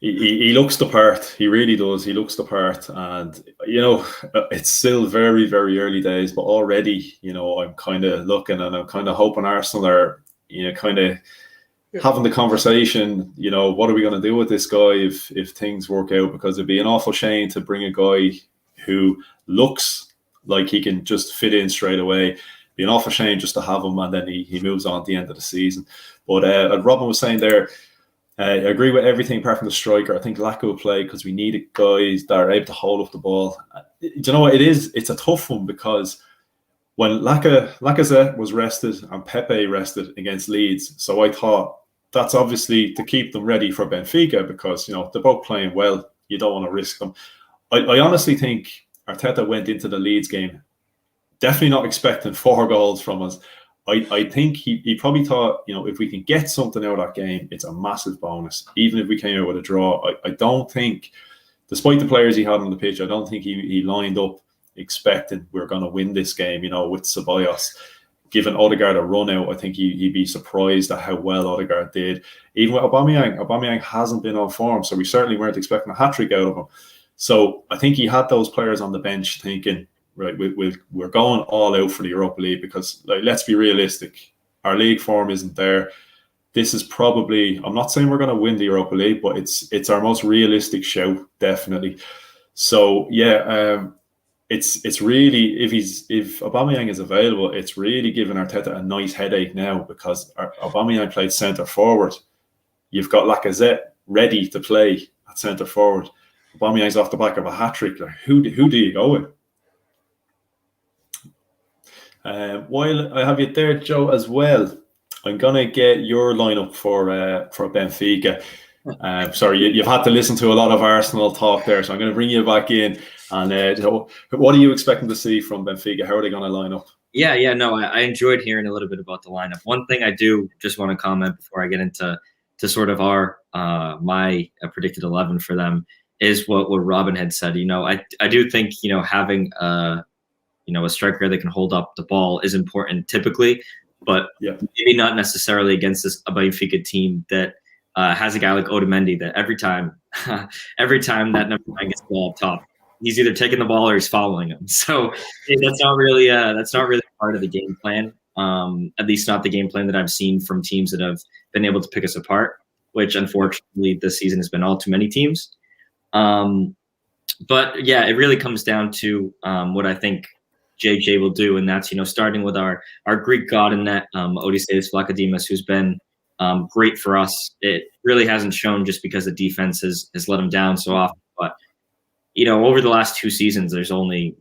he looks the part. He really does. He looks the part. And, you know, it's still very, very early days, but already, you know, I'm kind of looking and I'm kind of hoping Arsenal are, you know, kind of having the conversation, you know, what are we going to do with this guy if things work out? Because it'd be an awful shame to bring a guy who looks like he can just fit in straight away. It'd be an awful shame just to have him and then he moves on at the end of the season. But Robin was saying there, I agree with everything apart from the striker. I think lack of play, because we need guys that are able to hold up the ball. Do you know what it is? It's a tough one, because when Lacazette was rested and Pepe rested against Leeds, so I thought that's obviously to keep them ready for Benfica, because, you know, they're both playing well. You don't want to risk them. I honestly think Arteta went into the Leeds game definitely not expecting 4 goals from us. I think he probably thought, you know, if we can get something out of that game, it's a massive bonus. Even if we came out with a draw, I don't think, despite the players he had on the pitch, I don't think he lined up expecting we're going to win this game, you know, with Ceballos. Given Odegaard a run out, I think he'd be surprised at how well Odegaard did. Even with Aubameyang hasn't been on form, so we certainly weren't expecting a hat-trick out of him. So I think he had those players on the bench thinking, right, we're going all out for the Europa League, because, like, let's be realistic, our league form isn't there. This is probably, I'm not saying we're going to win the Europa League, but it's our most realistic show, definitely. So yeah, it's really, if Aubameyang is available, it's really giving Arteta a nice headache now, because Aubameyang played centre forward. You've got Lacazette ready to play at centre forward. Aubameyang's off the back of a hat-trick. Like, who do you go with? While I have you there, Joe, as well, I'm gonna get your lineup for Benfica. Sorry, you've had to listen to a lot of Arsenal talk there, so I'm going to bring you back in. And what are you expecting to see from Benfica? How are they going to line up? No, I enjoyed hearing a little bit about the lineup. One thing I do just want to comment before I get into sort of my predicted 11 for them is what Robin had said. You know, I do think, you know, having a striker that can hold up the ball is important typically, but maybe not necessarily against a Benfica team that has a guy like Otamendi that every time that number 9 gets the ball up top, he's either taking the ball or he's following him. So that's not really part of the game plan. At least not the game plan that I've seen from teams that have been able to pick us apart, which unfortunately this season has been all too many teams. But yeah, it really comes down to what I think JJ will do, and that's, you know, starting with our Greek god in net, Odysseus Vlachodimos, who's been, great for us. It really hasn't shown just because the defense has let him down so often. But, over the last 2 seasons, there's only,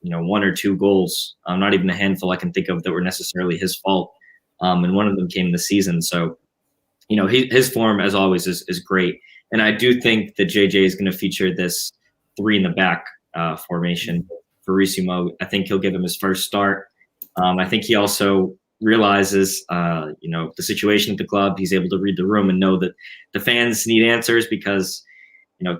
1 or 2 goals, not even a handful I can think of that were necessarily his fault. And one of them came this season. So, his form, as always, is great. And I do think that JJ is going to feature this 3 in the back formation. Verissimo, I think he'll give him his first start. I think he also realizes, the situation at the club. He's able to read the room and know that the fans need answers because,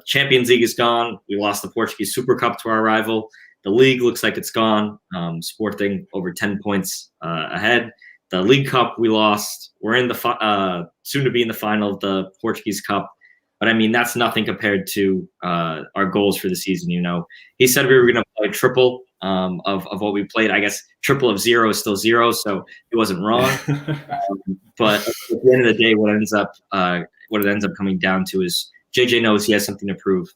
Champions League is gone. We lost the Portuguese Super Cup to our rival. The league looks like it's gone. Sporting over 10 points ahead. The League Cup we lost. We're in the soon to be in the final of the Portuguese Cup. But I mean, that's nothing compared to our goals for the season. He said we were going to play triple of what we played. I guess triple of 0 is still 0, so he wasn't wrong. But at the end of the day, what it ends up coming down to is JJ knows he has something to prove.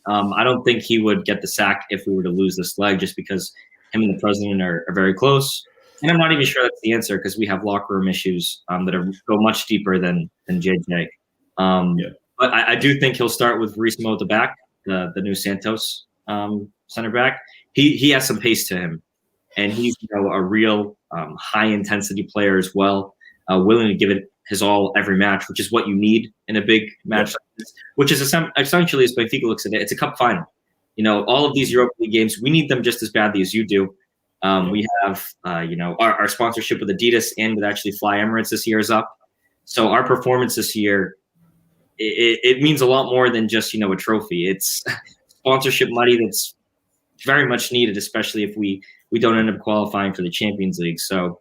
I don't think he would get the sack if we were to lose this leg, just because him and the president are very close. And I'm not even sure that's the answer because we have locker room issues that go much deeper than JJ. But I do think he'll start with Verissimo at the back, the new Santos center back. He has some pace to him, and he's a real high intensity player as well, willing to give it his all every match, which is what you need in a big match like this, which is essentially, as Benfica looks at it, it's a cup final. All of these Europa League games, we need them just as badly as you do. We have, our sponsorship with Adidas and with actually Fly Emirates this year is up. So our performance this year, it means a lot more than just, a trophy. It's sponsorship money that's very much needed, especially if we don't end up qualifying for the Champions League. So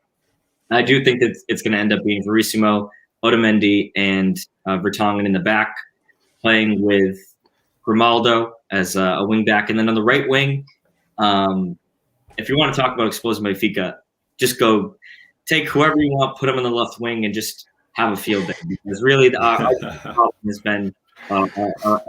I do think that it's going to end up being Verissimo, Otamendi, and Vertonghen in the back, playing with Grimaldo as a wing back. And then on the right wing, if you want to talk about exposing Benfica, just go take whoever you want, put them on the left wing, and just have a field day. Because really, our problem has been our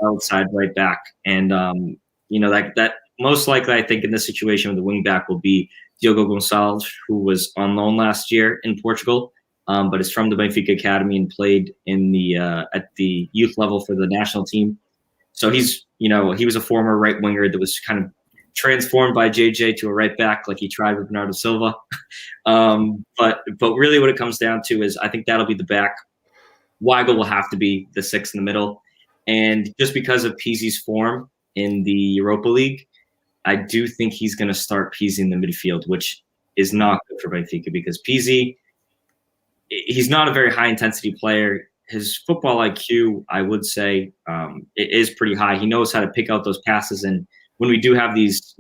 outside right back, and that most likely, I think in this situation with the wing back will be Diogo Gonçalves, who was on loan last year in Portugal, but is from the Benfica Academy and played in the at the youth level for the national team. So he was a former right winger that was kind of transformed by JJ to a right back, like he tried with Bernardo Silva. But really what it comes down to is I think that'll be the back. Weigl will have to be the 6 in the middle. And just because of Pizzi's form in the Europa League, I do think he's going to start Pizzi in the midfield, which is not good for Benfica because Pizzi, he's not a very high-intensity player. His football IQ, I would say, it is pretty high. He knows how to pick out those passes, and when we do have these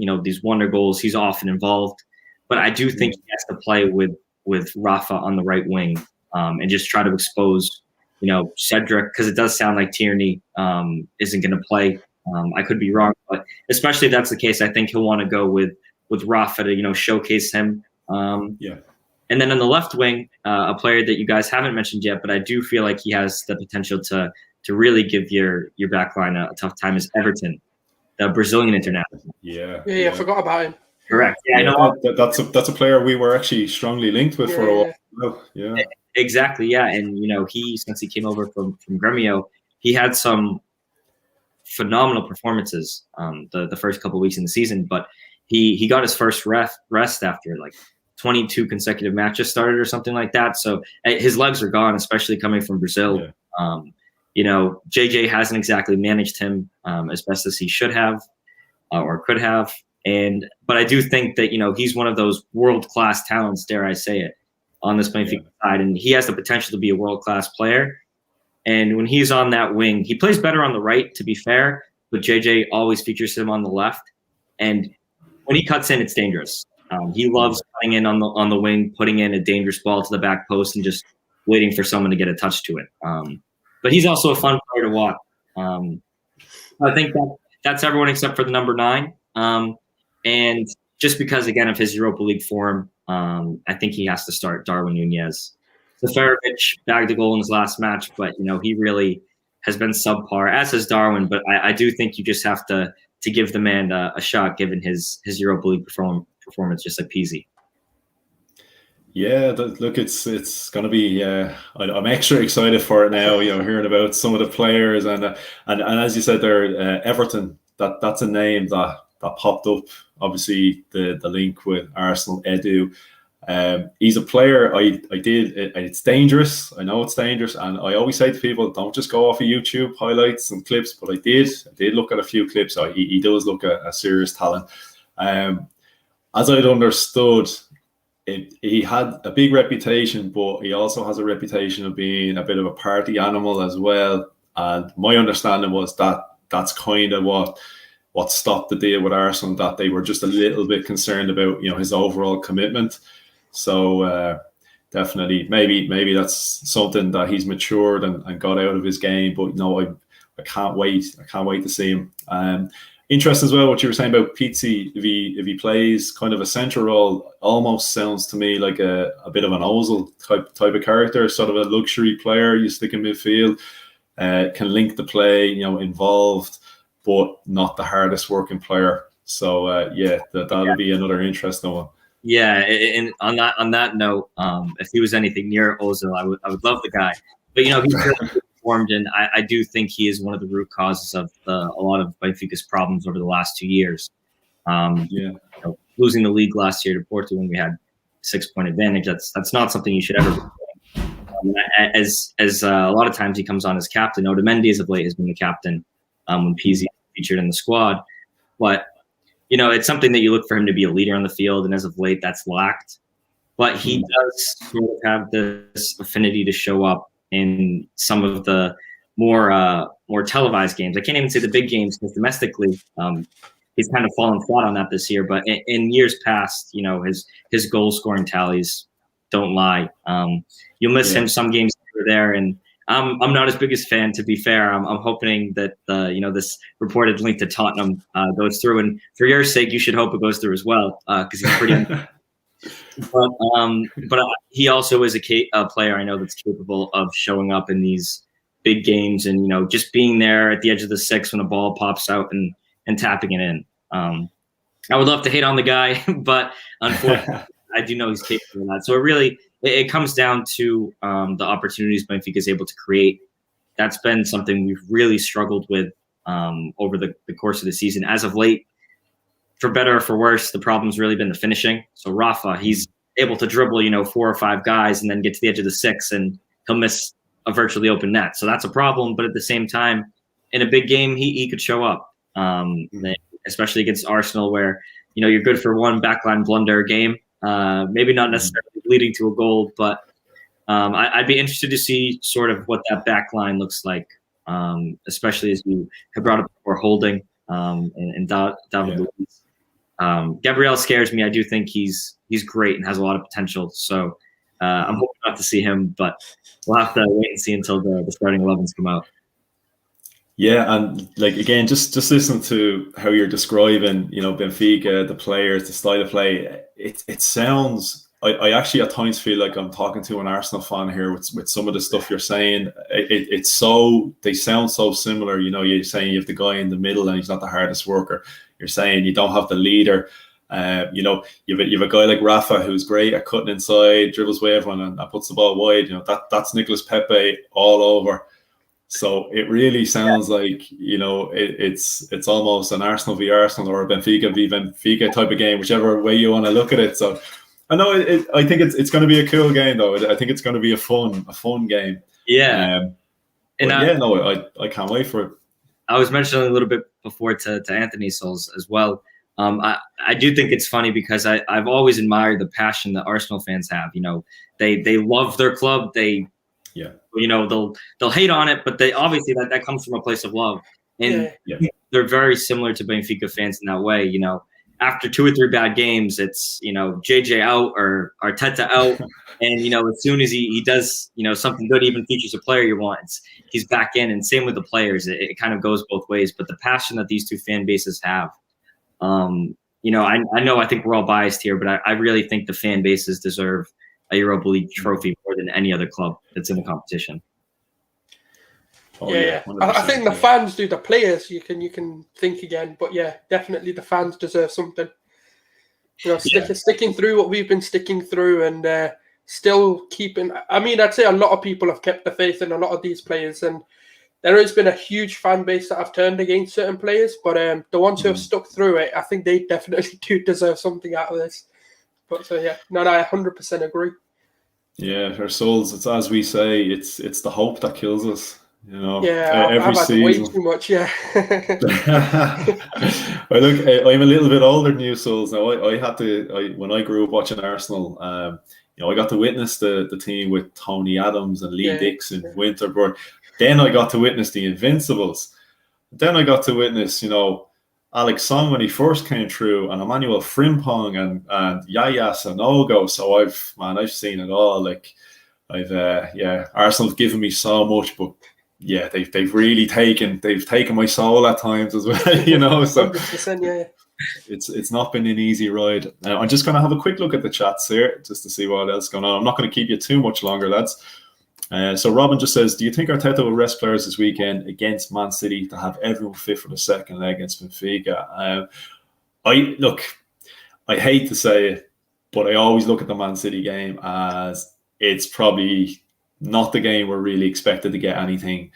wonder goals, he's often involved. But I do think he has to play with Rafa on the right wing and just try to expose, Cedric, because it does sound like Tierney isn't going to play. I could be wrong, but especially if that's the case, I think he'll want to go with Rafa to showcase him. And then on the left wing, a player that you guys haven't mentioned yet, but I do feel like he has the potential to really give your back line a tough time is Everton, the Brazilian international. I forgot about him. Correct. Yeah, I know. That's a player we were actually strongly linked with for a while. Yeah. Exactly. Yeah, and since he came over from Gremio, he had some phenomenal performances the first couple of weeks in the season, but he got his first rest after like 22 consecutive matches started or something like that. So his legs are gone, especially coming from Brazil. JJ hasn't exactly managed him as best as he should have or could have. But I do think that, he's one of those world-class talents, dare I say it, on this Benfica side. And he has the potential to be a world-class player. And when he's on that wing, he plays better on the right, to be fair, but JJ always features him on the left. And when he cuts in, it's dangerous. He loves cutting in on the wing, putting in a dangerous ball to the back post and just waiting for someone to get a touch to it. But he's also a fun player to watch. I think that's everyone except for the number 9. And just because, again, of his Europa League form, I think he has to start Darwin Nunez. Seferovic bagged a goal in his last match, but, he really has been subpar, as has Darwin. But I do think you just have to give the man a shot, given his Europa League performance, just like Pizzi. Yeah, look, it's going to be. I'm extra excited for it now. Hearing about some of the players and as you said there, Everton. That's a name that popped up. Obviously, the link with Arsenal, Edu. He's a player. It's dangerous. I know it's dangerous, and I always say to people, don't just go off of YouTube highlights and clips. But I did look at a few clips. He does look a serious talent. As I'd understood, he had a big reputation, but he also has a reputation of being a bit of a party animal as well. And my understanding was that that's kind of what stopped the deal with Arsenal, that they were just a little bit concerned about his overall commitment. So definitely, maybe that's something that he's matured and got out of his game. But no, I can't wait. I can't wait to see him. Interesting as well what you were saying about Pizzi. If he plays kind of a central role, almost sounds to me like a bit of an Ozil type of character, sort of a luxury player. You stick in midfield, can link the play, involved, but not the hardest working player. So that'll be another interesting one. Yeah, and on that note, if he was anything near Ozil, I would love the guy. But he's really formed, and I do think he is one of the root causes of a lot of Benfica's problems over the last 2 years. Losing the league last year to Porto when we had 6-point advantage, that's not something you should ever be doing. As a lot of times he comes on as captain. Otamendi as of late has been the captain when Pizzi featured in the squad, but it's something that you look for him to be a leader on the field, and as of late that's lacked. But he does sort of have this affinity to show up in some of the more televised games. I can't even say the big games, because domestically he's kind of fallen flat on that this year. But in years past, his goal scoring tallies don't lie. You'll miss him some games here or there, and I'm not his biggest fan, to be fair. I'm hoping that this reported link to Tottenham goes through, and for your sake, you should hope it goes through as well, because he's pretty. But he also is a player I know that's capable of showing up in these big games and just being there at the edge of the six when a ball pops out and tapping it in. I would love to hate on the guy, but unfortunately, I do know he's capable of that. So it comes down to the opportunities Benfica is able to create. That's been something we've really struggled with over the course of the season. As of late, for better or for worse, the problem's really been the finishing. So Rafa, he's able to dribble, 4 or 5 guys and then get to the edge of the six, and he'll miss a virtually open net. So that's a problem. But at the same time, in a big game, he could show up, especially against Arsenal, where you're good for one backline blunder a game. Maybe not necessarily leading to a goal, but I'd be interested to see sort of what that back line looks like, especially as you have brought up before, Holding and David Luiz. Gabriel scares me. I do think he's great and has a lot of potential. So I'm hoping not to see him, but we'll have to wait and see until the starting 11s come out. Yeah, and again, just listen to how you're describing, Benfica, the players, the style of play. It sounds. I actually at times feel like I'm talking to an Arsenal fan here with some of the stuff you're saying. It's so, they sound so similar. You're saying you have the guy in the middle and he's not the hardest worker. You're saying you don't have the leader. You have a guy like Rafa who's great at cutting inside, dribbles away everyone and puts the ball wide. That's Nicolas Pepe all over. So it really sounds like it's almost an Arsenal v Arsenal or a Benfica v Benfica type of game, whichever way you want to look at it. So I know I think it's going to be a cool game though. I think it's going to be a fun game. Yeah. I can't wait for it. I was mentioning a little bit before to Anthony Sulz as well. I do think it's funny because I've always admired the passion that Arsenal fans have. They love their club. They'll hate on it, but they obviously that comes from a place of love. And they're very similar to Benfica fans in that way. After 2 or 3 bad games, it's JJ out or Arteta out, and as soon as he does something good, even features a player you want, he's back in. And same with the players, it kind of goes both ways. But the passion that these two fan bases have, I think we're all biased here, but I really think the fan bases deserve a Europa League trophy more than any other club that's in the competition. I think the fans do. The players, you can think again, but definitely the fans deserve something. Sticking through what we've been sticking through, and still keeping. I mean, I'd say a lot of people have kept the faith in a lot of these players, and there has been a huge fan base that have turned against certain players. But the ones who have stuck through it, I think they definitely do deserve something out of this. But so yeah, no, I 100% agree. Yeah, our souls. It's as we say. It's the hope that kills us. You know, Yeah, every I've had season. way too much. Yeah. Well, look, I'm a little bit older than you, Sulz. Now, I had to when I grew up watching Arsenal. I got to witness the team with Tony Adams and Lee Dix and Winterburn. Then I got to witness the Invincibles. Then I got to witness, Alex Song when he first came through, and Emmanuel Frimpong and Yaya Sanogo. So I've seen it all. Like Arsenal have given me so much, but yeah, they've really taken my soul at times as well. So 100%, yeah. It's not been an easy ride. I'm just going to have a quick look at the chats here just to see what else is going on. I'm not going to keep you too much longer, lads. So Robin just says, do you think Arteta will rest players this weekend against Man City to have everyone fit for the second leg against Benfica? I hate to say it, but I always look at the Man City game as it's probably not the game we're really expected to get anything.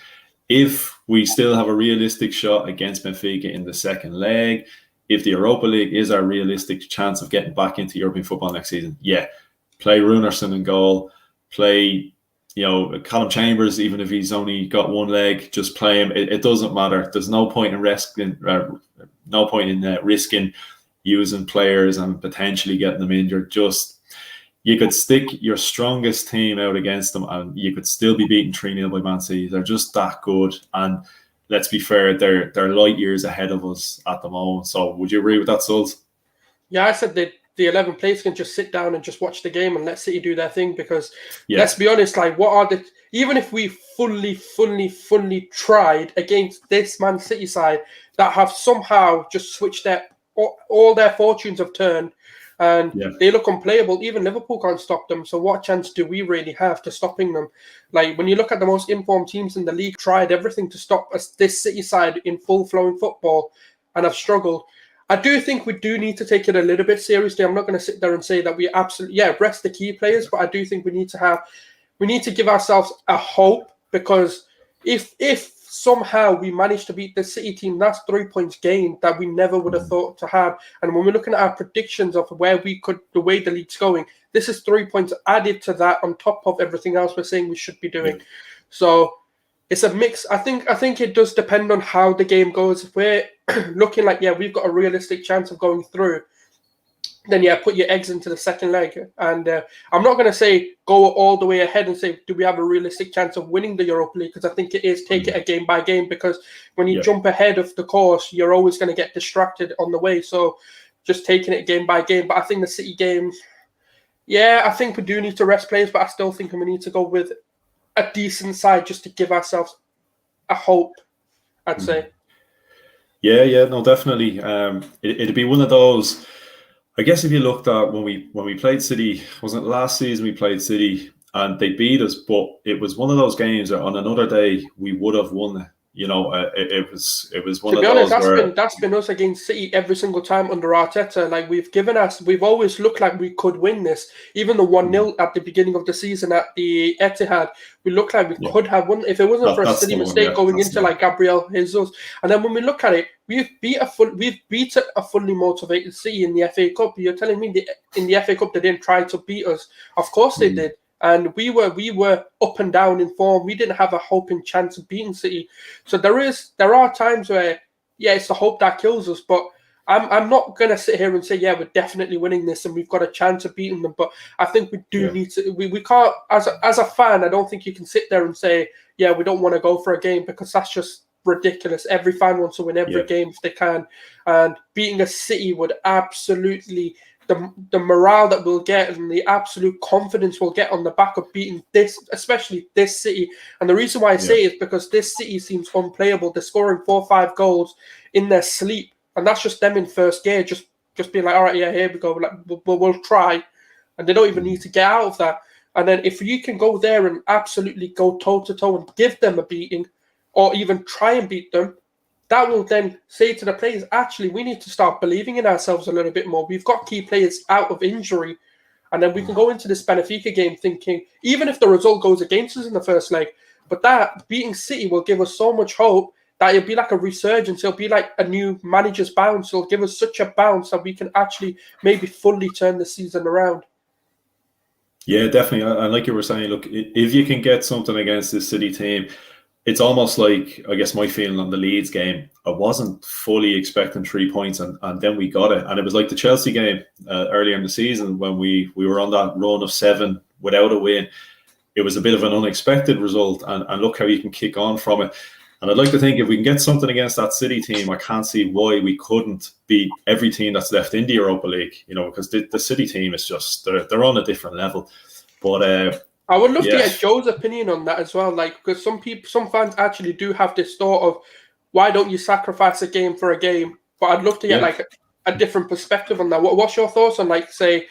If we still have a realistic shot against Benfica in the second leg, if the Europa League is our realistic chance of getting back into European football next season, yeah, play Runarsson in goal, play Callum Chambers, even if he's only got one leg, just play him. It doesn't matter. There's no point in risking using players and potentially getting them injured. You could stick your strongest team out against them and you could still be beaten 3-0 by Man City. They're just that good. And let's be fair, they're light years ahead of us at the moment. So would you agree with that, Sulz? Yeah, I said that the 11 players can just sit down and just watch the game and let City do their thing, because let's be honest, even if we fully tried against this Man City side that have somehow just switched all their fortunes have turned and they look unplayable, even Liverpool can't stop them. So what chance do we really have to stopping them? Like, when you look at the most informed teams in the league, tried everything to stop this City side in full-flowing football and have struggled. I do think we do need to take it a little bit seriously. I'm not going to sit there and say that we absolutely, rest the key players, but I do think we need to give ourselves a hope, because if somehow we manage to beat the City team, that's 3 points gained that we never would have thought to have. And when we're looking at our predictions of the way the league's going, this is 3 points added to that on top of everything else we're saying we should be doing. Yeah. So it's a mix. I think it does depend on how the game goes. If we're looking like, we've got a realistic chance of going through, then put your eggs into the second leg. And I'm not going to say go all the way ahead and say, do we have a realistic chance of winning the Europa League? Because I think it is take it a game by game, because when you jump ahead of the course, you're always going to get distracted on the way. So just taking it game by game. But I think the City game, I think we do need to rest players, but I still think we need to go with a decent side just to give ourselves a hope, I'd say. Yeah, no, definitely. It'd be one of those. I guess if you looked at when we played City, wasn't it last season we played City and they beat us, but it was one of those games that on another day we would have won. It was one of those. That's been us against City every single time under Arteta. Like, we've always looked like we could win this. Even the 1-0 at the beginning of the season at the Etihad, we looked like we could have won if it wasn't for a silly mistake going into like Gabriel Jesus. And then when we look at it, we've beat a fully motivated City in the FA Cup. You're telling me in the FA Cup they didn't try to beat us? Of course they did. And we were up and down in form. We didn't have a hoping chance of beating City. So there are times where, it's the hope that kills us. But I'm not going to sit here and say, we're definitely winning this and we've got a chance of beating them. But I think we do need to. We can't, as a fan, I don't think you can sit there and say, we don't want to go for a game, because that's just ridiculous. Every fan wants to win every game if they can. And beating a City would absolutely... The morale that we'll get and the absolute confidence we'll get on the back of beating this, especially this City. And the reason why I say it is because this City seems unplayable. They're scoring 4 or 5 goals in their sleep, and that's just them in first gear, just being like, all right, here we go. Like, we'll try, and they don't even need to get out of that. And then if you can go there and absolutely go toe to toe and give them a beating, or even try and beat them, that will then say to the players, actually, we need to start believing in ourselves a little bit more. We've got key players out of injury, And then we can go into this Benfica game thinking, even if the result goes against us in the first leg, but that beating City will give us so much hope that it'll be like a resurgence. It'll be like a new manager's bounce. It'll give us such a bounce that we can actually maybe fully turn the season around. Yeah, definitely. And like you were saying, look, if you can get something against this City team, it's almost like, I guess, my feeling on the Leeds game. I wasn't fully expecting 3 points, and then we got it. And it was like the Chelsea game earlier in the season when we were on that run of 7 without a win. It was a bit of an unexpected result, and look how you can kick on from it. And I'd like to think if we can get something against that City team, I can't see why we couldn't beat every team that's left in the Europa League, because the City team is just, they're on a different level. But I would love to get Joe's opinion on that as well, because some fans actually do have this thought of, why don't you sacrifice a game for a game? But I'd love to get a different perspective on that. What's your thoughts on, say,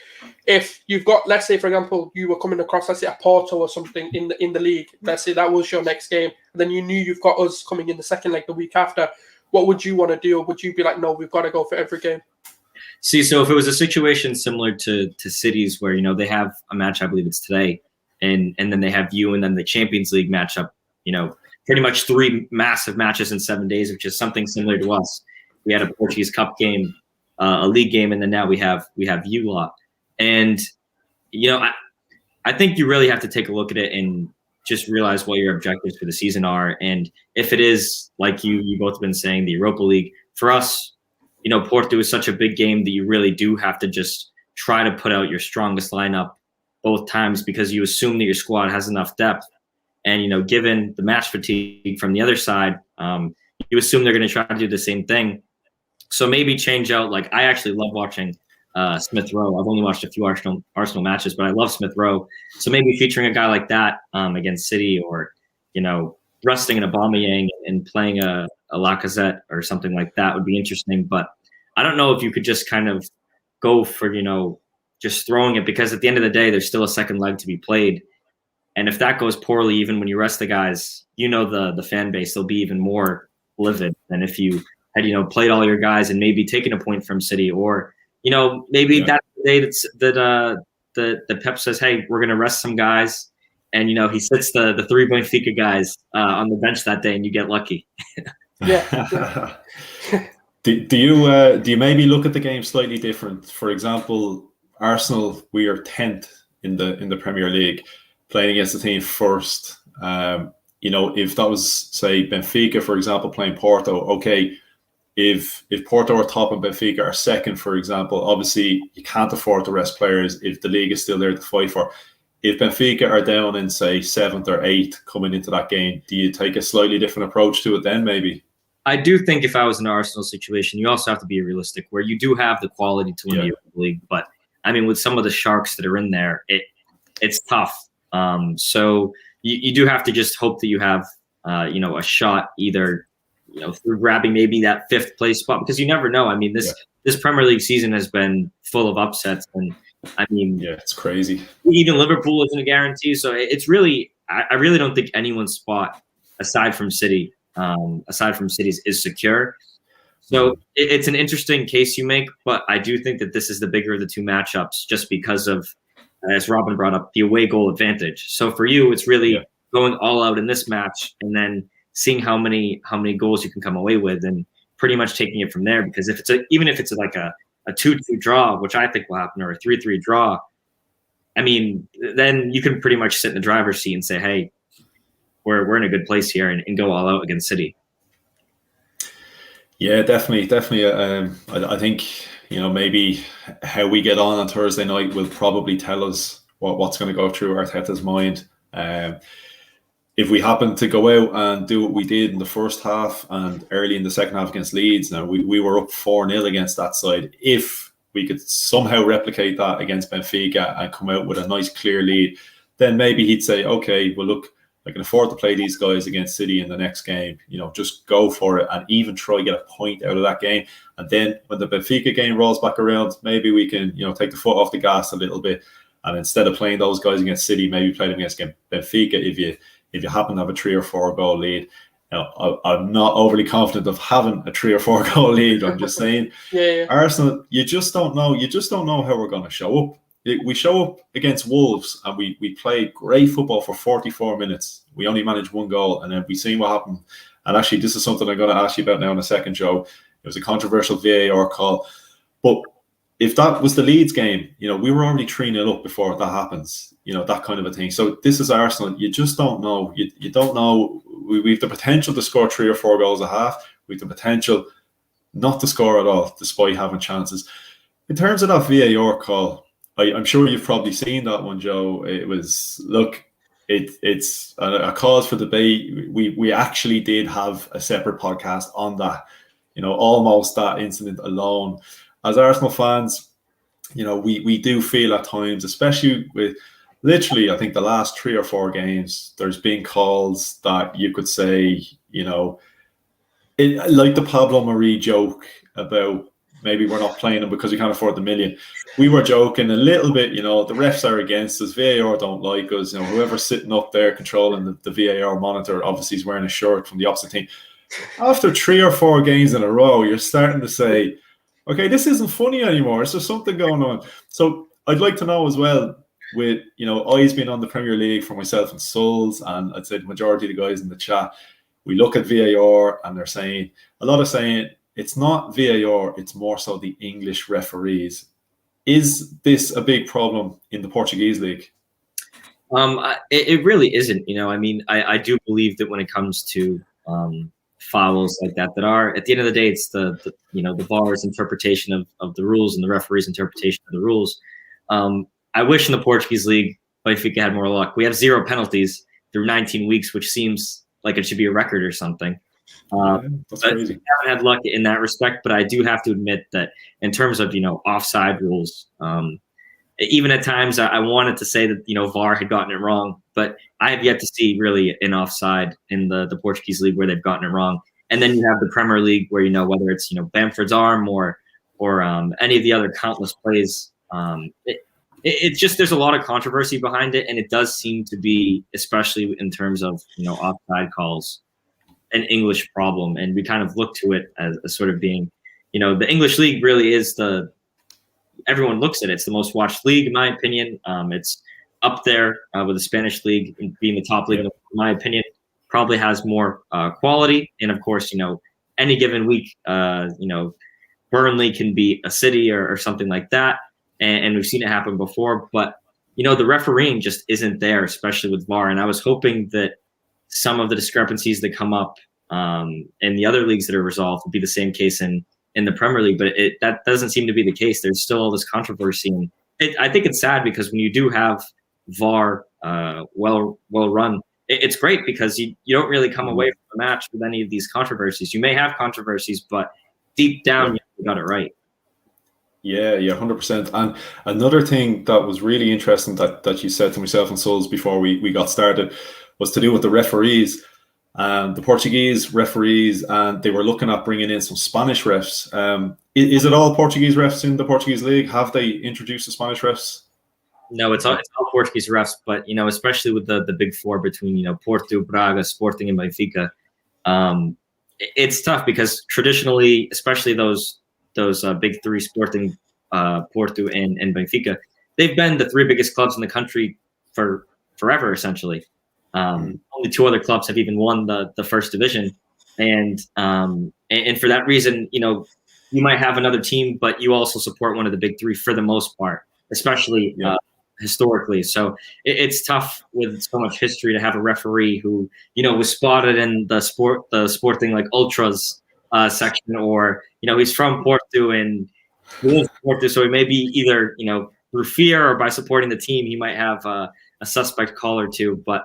if you've got, let's say, for example, you were coming across, let's say, a Porto or something in the league. Let's say that was your next game, and then you knew you've got us coming in the second leg the week after. What would you want to do? Or would you be like, no, we've got to go for every game? See, so if it was a situation similar to City's where, they have a match, I believe it's today, and then they have you and then the Champions League matchup, pretty much 3 massive matches in 7 days, which is something similar to us. We had a Portuguese Cup game, a league game, and then now we have you lot. And, I think you really have to take a look at it and just realize what your objectives for the season are. And if it is, like you both have been saying, the Europa League, for us, Porto is such a big game that you really do have to just try to put out your strongest lineup both times, because you assume that your squad has enough depth. And, given the match fatigue from the other side, you assume they're going to try to do the same thing. So maybe change out, I actually love watching Smith Rowe. I've only watched a few Arsenal matches, but I love Smith Rowe. So maybe featuring a guy like that against City, or, resting an Aubameyang and playing a Lacazette or something like that would be interesting. But I don't know if you could just kind of go for, just throwing it, because at the end of the day, there's still a second leg to be played. And if that goes poorly, even when you rest the guys, the fan base, they'll be even more livid than if you had, played all your guys and maybe taken a point from City, or, maybe that's the day that Pep says, hey, we're going to rest some guys. And, he sits the 3 Benfica guys on the bench that day, and you get lucky. Yeah. Do you maybe look at the game slightly different? For example, Arsenal, we are 10th in the Premier League, playing against the team first. If that was, say, Benfica, for example, playing Porto, okay, if Porto are top and Benfica are second, for example, obviously you can't afford to rest players if the league is still there to fight for. If Benfica are down in, say, 7th or 8th coming into that game, do you take a slightly different approach to it then, maybe? I do think if I was in an Arsenal situation, you also have to be realistic, where you do have the quality to win the Europa League. But, with some of the sharks that are in there, it's tough. So you do have to just hope that you have, a shot either, through grabbing maybe that 5th place spot, because you never know. This Premier League season has been full of upsets, and it's crazy. Even Liverpool isn't a guarantee. So it's really, I really don't think anyone's spot aside from City's is secure. So it's an interesting case you make, but I do think that this is the bigger of the 2 matchups, just because of, as Robin brought up, the away goal advantage. So for you, it's really going all out in this match, and then seeing how many goals you can come away with, and pretty much taking it from there. Because even if it's like a 2-2 draw, which I think will happen, or a 3-3 draw, then you can pretty much sit in the driver's seat and say, hey, we're in a good place here, and go all out against City. Yeah, definitely. I think, maybe how we get on Thursday night will probably tell us what's going to go through Arteta's mind. If we happen to go out and do what we did in the first half and early in the second half against Leeds, now we were up 4-0 against that side. If we could somehow replicate that against Benfica and come out with a nice clear lead, then maybe he'd say, okay, well, look, I can afford to play these guys against City in the next game. Just go for it and even try to get a point out of that game. And then when the Benfica game rolls back around, maybe we can, take the foot off the gas a little bit. And instead of playing those guys against City, maybe play them against Benfica if you happen to have a 3 or 4 goal lead. I'm not overly confident of having a 3 or 4 goal lead. I'm just saying, yeah. Arsenal, you just don't know. You just don't know how we're going to show up. we show up against Wolves and we play great football for 44 minutes. We only managed one goal, and then we seen what happened. And actually, this is something I'm going to ask you about now in a second, Joe. It was a controversial VAR call, but if that was the Leeds game, we were already 3-0 up before that happens, that kind of a thing. So this is Arsenal. You just don't know. You don't know. We have the potential to score 3 or 4 goals a half. We have the potential not to score at all, despite having chances. In terms of that VAR call, I'm sure you've probably seen that one, Joe. It was, it's a cause for debate. We actually did have a separate podcast on that, almost that incident alone. As Arsenal fans, we do feel at times, especially with literally, I think the last 3 or 4 games, there's been calls that you could say, like the Pablo Marie joke about maybe we're not playing them because we can't afford the million. We were joking a little bit, the refs are against us, VAR don't like us, whoever's sitting up there controlling the VAR monitor obviously is wearing a shirt from the opposite team. After 3 or 4 games in a row, you're starting to say, okay, this isn't funny anymore. Is there something going on? So I'd like to know as well, with eyes being on the Premier League for myself and Sulz, and I'd say the majority of the guys in the chat, we look at VAR and they're saying it's not VAR, it's more so the English referees. Is this a big problem in the Portuguese league? It really isn't. I do believe that when it comes to fouls like that are, at the end of the day, it's the VAR's interpretation of the rules and the referee's interpretation of the rules. I wish in the Portuguese league Benfica had more luck. We have 0 penalties through 19 weeks, which seems like it should be a record or something. That's crazy. We haven't had luck in that respect, but I do have to admit that in terms of offside rules, even at times I wanted to say that VAR had gotten it wrong, but I have yet to see really an offside in the Portuguese league where they've gotten it wrong. And then you have the Premier League where whether it's Bamford's arm or any of the other countless plays. It's just there's a lot of controversy behind it, and it does seem to be, especially in terms of offside calls, an English problem. And we kind of look to it as sort of being, the English league really is everyone looks at it. It's the most watched league, in my opinion. It's up there with the Spanish league being the top league, in my opinion. Probably has more quality, and of course, any given week, Burnley can beat a City or something like that. And we've seen it happen before, but the refereeing just isn't there, especially with VAR. And I was hoping that some of the discrepancies that come up in the other leagues that are resolved would be the same case in the Premier League, but that doesn't seem to be the case. There's still all this controversy, and I think it's sad because when you do have VAR well run, it's great because you don't really come away from the match with any of these controversies. You may have controversies, but deep down you got it right. Yeah, 100%. And another thing that was really interesting that you said to myself and Sulz before we got started was to do with the referees, the Portuguese referees, and they were looking at bringing in some Spanish refs. Is it all Portuguese refs in the Portuguese league? Have they introduced the Spanish refs? No, it's all Portuguese refs, but especially with the big four between Porto, Braga, Sporting, and Benfica, it's tough because traditionally, especially those big three, Sporting, Porto, and Benfica, they've been the 3 biggest clubs in the country for forever, essentially. Only 2 other clubs have even won the first division, and for that reason, you might have another team, but you also support one of the big 3 for the most part, especially historically. So it's tough with so much history to have a referee who was spotted in the Sporting like ultras section, or he's from Porto and he lives in Porto, so he may be either through fear or by supporting the team he might have a suspect call or 2. But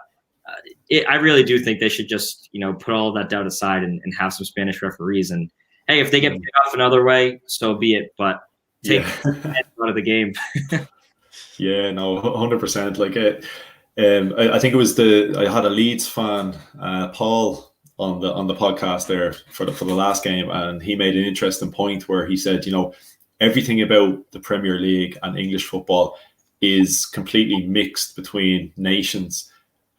I really do think they should just put all of that doubt aside and have some Spanish referees. And hey, if they get paid off another way, so be it. But take it out of the game. Yeah, no, 100%. Like I think it was I had a Leeds fan, Paul, on the podcast there for the last game, and he made an interesting point where he said, everything about the Premier League and English football is completely mixed between nations.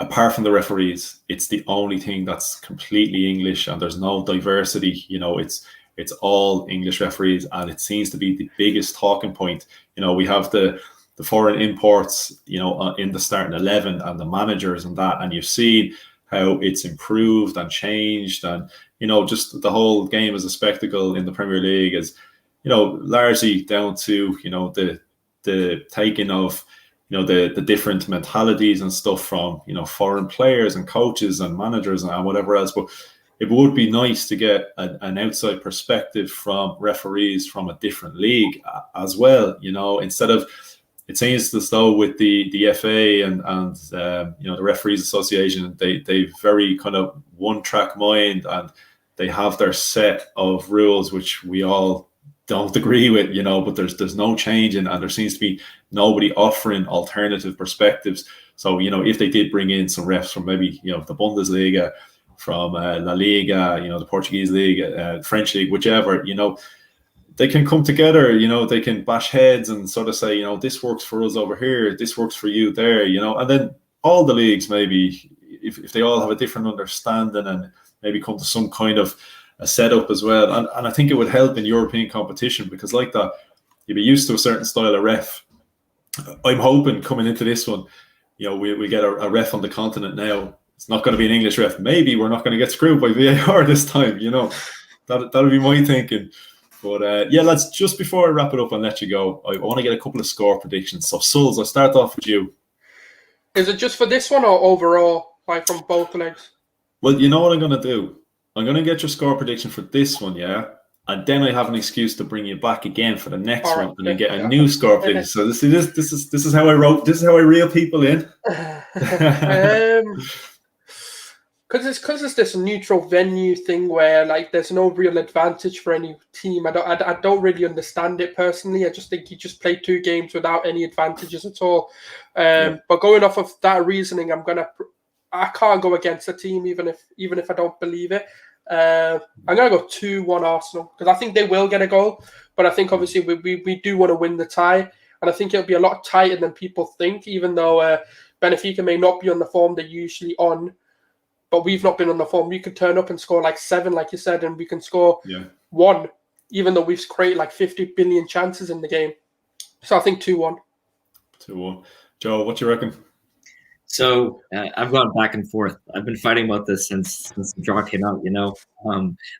Apart from the referees, it's the only thing that's completely English, and there's no diversity. It's all English referees, and it seems to be the biggest talking point. We have the the foreign imports, in the starting 11 and the managers and that, and you've seen how it's improved and changed, and just the whole game as a spectacle in the Premier League is, largely down to the taking of the different mentalities and stuff from foreign players and coaches and managers and whatever else. But it would be nice to get an outside perspective from referees from a different league as well. Instead of, it seems as though with the FA and the Referees Association, they very kind of one track mind, and they have their set of rules which we all don't agree with, but there's no change and there seems to be nobody offering alternative perspectives. So, if they did bring in some refs from maybe, the Bundesliga, from La Liga, the Portuguese league, French league, whichever, they can come together, they can bash heads and sort of say, this works for us over here, this works for you there, and then all the leagues, maybe if they all have a different understanding and maybe come to some kind of a setup as well. And I think it would help in European competition, because like that, you'd be used to a certain style of ref. I'm hoping coming into this one, we get a ref on the continent now. It's not going to be an English ref. Maybe we're not going to get screwed by VAR this time, that would be my thinking. But let's, just before I wrap it up and let you go, I want to get a couple of score predictions. So Sulz, I'll start off with you. Is it just for this one or overall, like from both legs? Well, you know what I'm going to do? I'm going to get your score prediction for this one, yeah? And then I have an excuse to bring you back again for the next one, and then get a new score prediction. So this is how I reel people in. Because it's this neutral venue thing where like there's no real advantage for any team. I don't really understand it personally. I just think you just play 2 games without any advantages at all. But going off of that reasoning, I can't go against a team even if I don't believe it. I'm gonna go 2-1 Arsenal, because I think they will get a goal, but I think obviously we do want to win the tie, and I think it'll be a lot tighter than people think. Even though Benfica may not be on the form they're usually on, but we've not been on the form. We could turn up and score like 7, like you said, and we can score 1, even though we've created like 50 billion chances in the game. So I think 2-1. 2-1. Joe, what do you reckon? So I've gone back and forth. I've been fighting about this since the draw came out.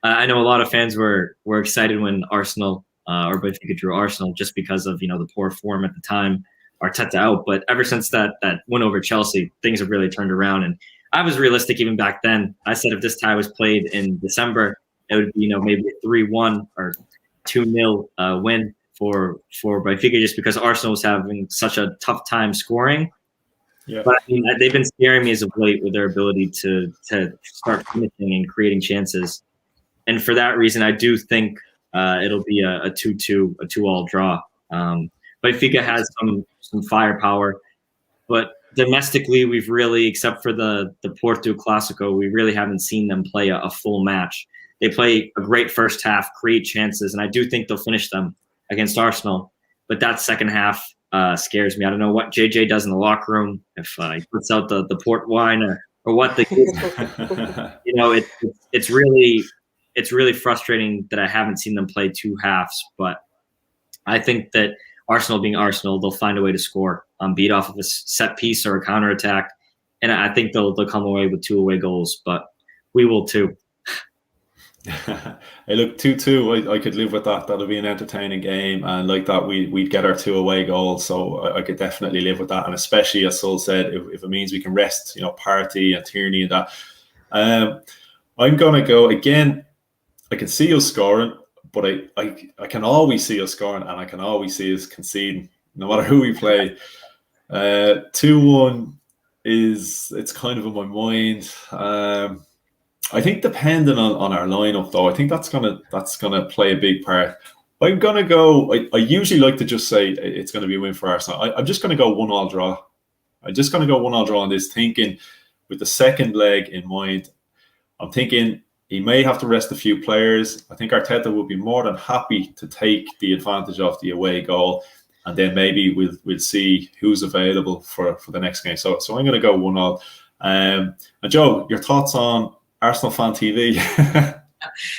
I know a lot of fans were excited when Arsenal or Benfica drew Arsenal, just because of the poor form at the time, Arteta out. But ever since that win over Chelsea, things have really turned around. And I was realistic even back then. I said if this tie was played in December, it would be maybe a 3-1 or 2-0 win for Benfica, just because Arsenal was having such a tough time scoring. Yeah. But I mean, they've been scaring me as of late with their ability to start finishing and creating chances. And for that reason, I do think it'll be a 2-2, a 2-2 draw. Benfica has some firepower, but domestically, we've really, except for the Porto Clásico, we really haven't seen them play a full match. They play a great first half, create chances, and I do think they'll finish them against Arsenal. But that second half scares me. I don't know what JJ does in the locker room, if he puts out the port wine or what it's really frustrating that I haven't seen them play 2 halves. But I think that Arsenal being Arsenal, they'll find a way to score, beat off of a set piece or a counterattack, and I think they'll come away with 2 away goals. But we will too. Hey, look, 2-2, I could live with that. That'll be an entertaining game, and like that, we'd get our 2 away goals. So I could definitely live with that, and especially as Sul said, if it means we can rest, Partey and Tierney and that. I'm gonna go again. I can see us scoring, but I can always see us scoring, and I can always see us conceding, no matter who we play. 2-1 it's kind of in my mind. I think depending on our lineup, though, I think that's gonna play a big part. I'm gonna go. I usually like to just say it's gonna be a win for Arsenal. I'm just gonna go 1-1 draw. I'm just gonna go 1-1 draw on this, thinking with the second leg in mind. I'm thinking he may have to rest a few players. I think Arteta will be more than happy to take the advantage of the away goal, and then maybe we'll see who's available for the next game. So I'm gonna go 1-1. And Joe, your thoughts on Arsenal Fan TV?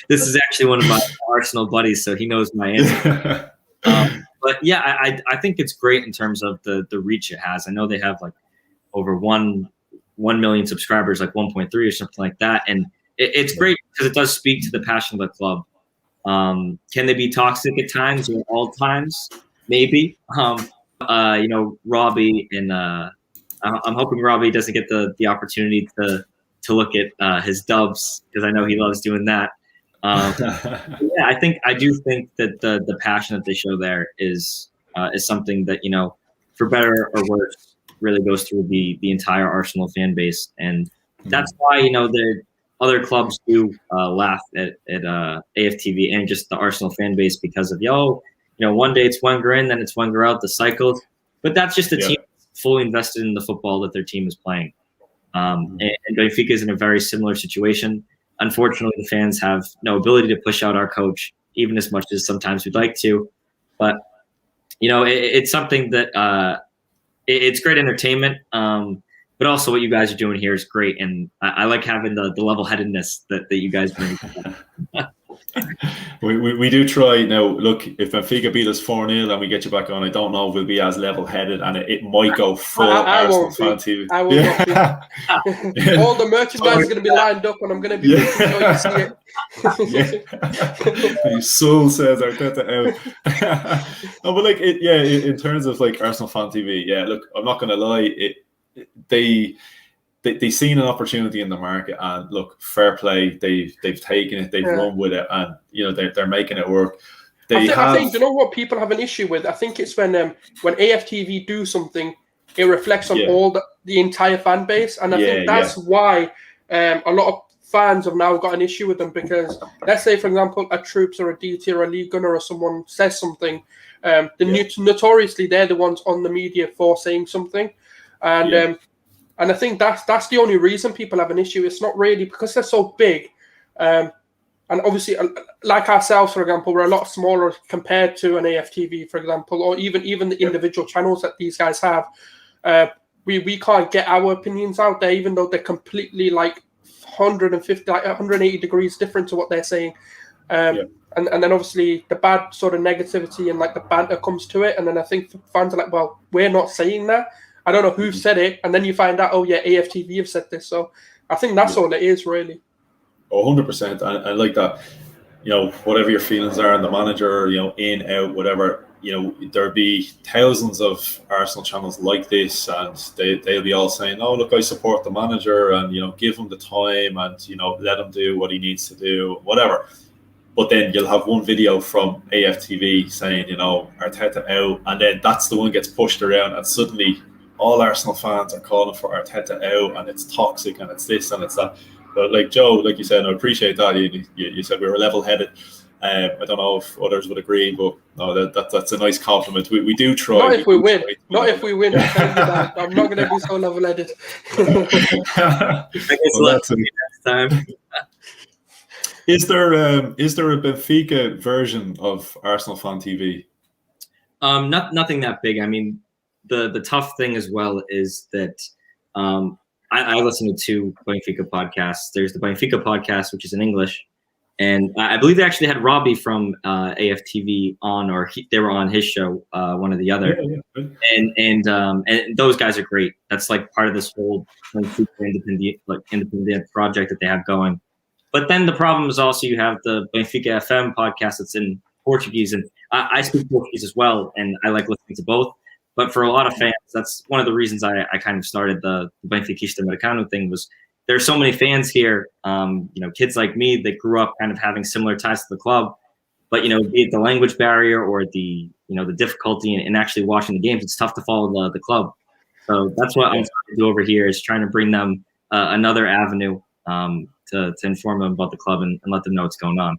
This is actually one of my Arsenal buddies, so he knows my answer. But But yeah, I think it's great in terms of the reach it has. I know they have like over 1 million subscribers, like 1.3 or something like that, and it's great because it does speak to the passion of the club. Can they be toxic at times or all times? Maybe. Robbie and I'm hoping Robbie doesn't get the opportunity to look at his dubs, because I know he loves doing that. Yeah, I do think that the passion that they show there is something that, for better or worse, really goes through the entire Arsenal fan base, and that's why the other clubs do laugh at AFTV and just the Arsenal fan base, because of one day it's Wenger in, then it's Wenger out, the cycles. But that's just a team fully invested in the football that their team is playing. And Benfica is in a very similar situation. Unfortunately, the fans have no ability to push out our coach, even as much as sometimes we'd like to. But it's something that it's great entertainment. But also what you guys are doing here is great, and I like having the level-headedness that you guys bring. We do try. Now, look, if Benfica beat us 4-0 and we get you back on, I don't know if we'll be as level-headed, and it might go full Arsenal fan TV. I will not be. All the merchandise is going to be lined up, and I'm going to be making sure you see it. Sulz says Arteta out. No, but in terms of like Arsenal fan TV, look, I'm not going to lie, They've seen an opportunity in the market, and look, fair play. They've taken it, they've run with it, and they're making it work. I think you know what people have an issue with. I think it's when AFTV do something, it reflects on all the entire fan base, and I think that's why a lot of fans have now got an issue with them, because let's say, for example, a Troops or a DT or a League Gunner or someone says something, notoriously they're the ones on the media for saying something, and I think that's the only reason people have an issue. It's not really because they're so big. And obviously, like ourselves, for example, we're a lot smaller compared to an AFTV, for example, or even the individual channels that these guys have. We can't get our opinions out there, even though they're completely like 150, 180 degrees different to what they're saying. And then obviously the bad sort of negativity and like the banter comes to it. And then I think fans are like, well, we're not saying that. I don't know who said it, and then you find out, AFTV have said this. So I think that's all it is, really. 100%. And like that, whatever your feelings are on the manager, in, out, whatever, there'll be thousands of Arsenal channels like this, and they'll be all saying, oh, look, I support the manager, and, give him the time, and, let him do what he needs to do, whatever. But then you'll have one video from AFTV saying, Arteta out, and then that's the one gets pushed around, and suddenly all Arsenal fans are calling for Arteta out, and it's toxic, and it's this and it's that. But like Joe, like you said, and I appreciate that. You said we were level-headed. I don't know if others would agree, but no, that's a nice compliment. We do try. Not if we win. Not if we win. I'm not going to be so level-headed. I guess next time. Is there a Benfica version of Arsenal Fan TV? Nothing that big. I mean, the tough thing as well is that I listen to 2 Benfica podcasts. There's the Benfica podcast, which is in English, and I believe they actually had Robbie from AFTV on, or they were on his show, one or the other. And those guys are great. That's like part of this whole independent project that they have going. But then the problem is also you have the Benfica FM podcast that's in Portuguese, and I speak Portuguese as well, and I like listening to both. But for a lot of fans, that's one of the reasons I kind of started the Benfiquista Americano thing. Was there are so many fans here, kids like me that grew up kind of having similar ties to the club, but be it the language barrier or the difficulty in actually watching the games, it's tough to follow the club. So that's what I'm trying to do over here, is trying to bring them another avenue to inform them about the club and let them know what's going on.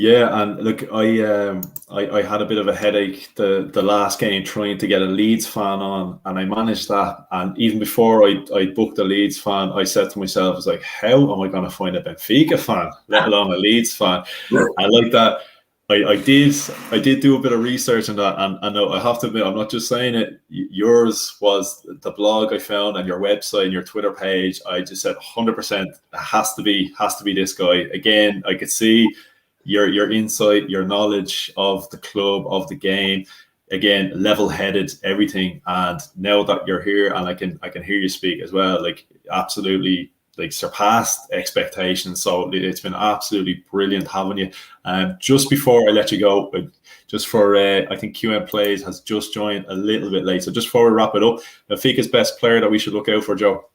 Yeah, and look, I had a bit of a headache the last game trying to get a Leeds fan on, and I managed that. And even before I booked a Leeds fan, I said to myself, I was like, how am I going to find a Benfica fan, let alone a Leeds fan? I like that. I did do a bit of research on that, and I know I have to admit, I'm not just saying it. Yours was the blog I found, and your website and your Twitter page. I just said 100% it has to be this guy. Again, I could see your insight, your knowledge of the club, of the game. Again, level-headed, everything. And now that you're here, and I can hear you speak as well, like absolutely, like surpassed expectations. So it's been absolutely brilliant having you. Just before I let you go, just for I think QM Plays has just joined a little bit late. So just before we wrap it up, Benfica's best player that we should look out for, Joe.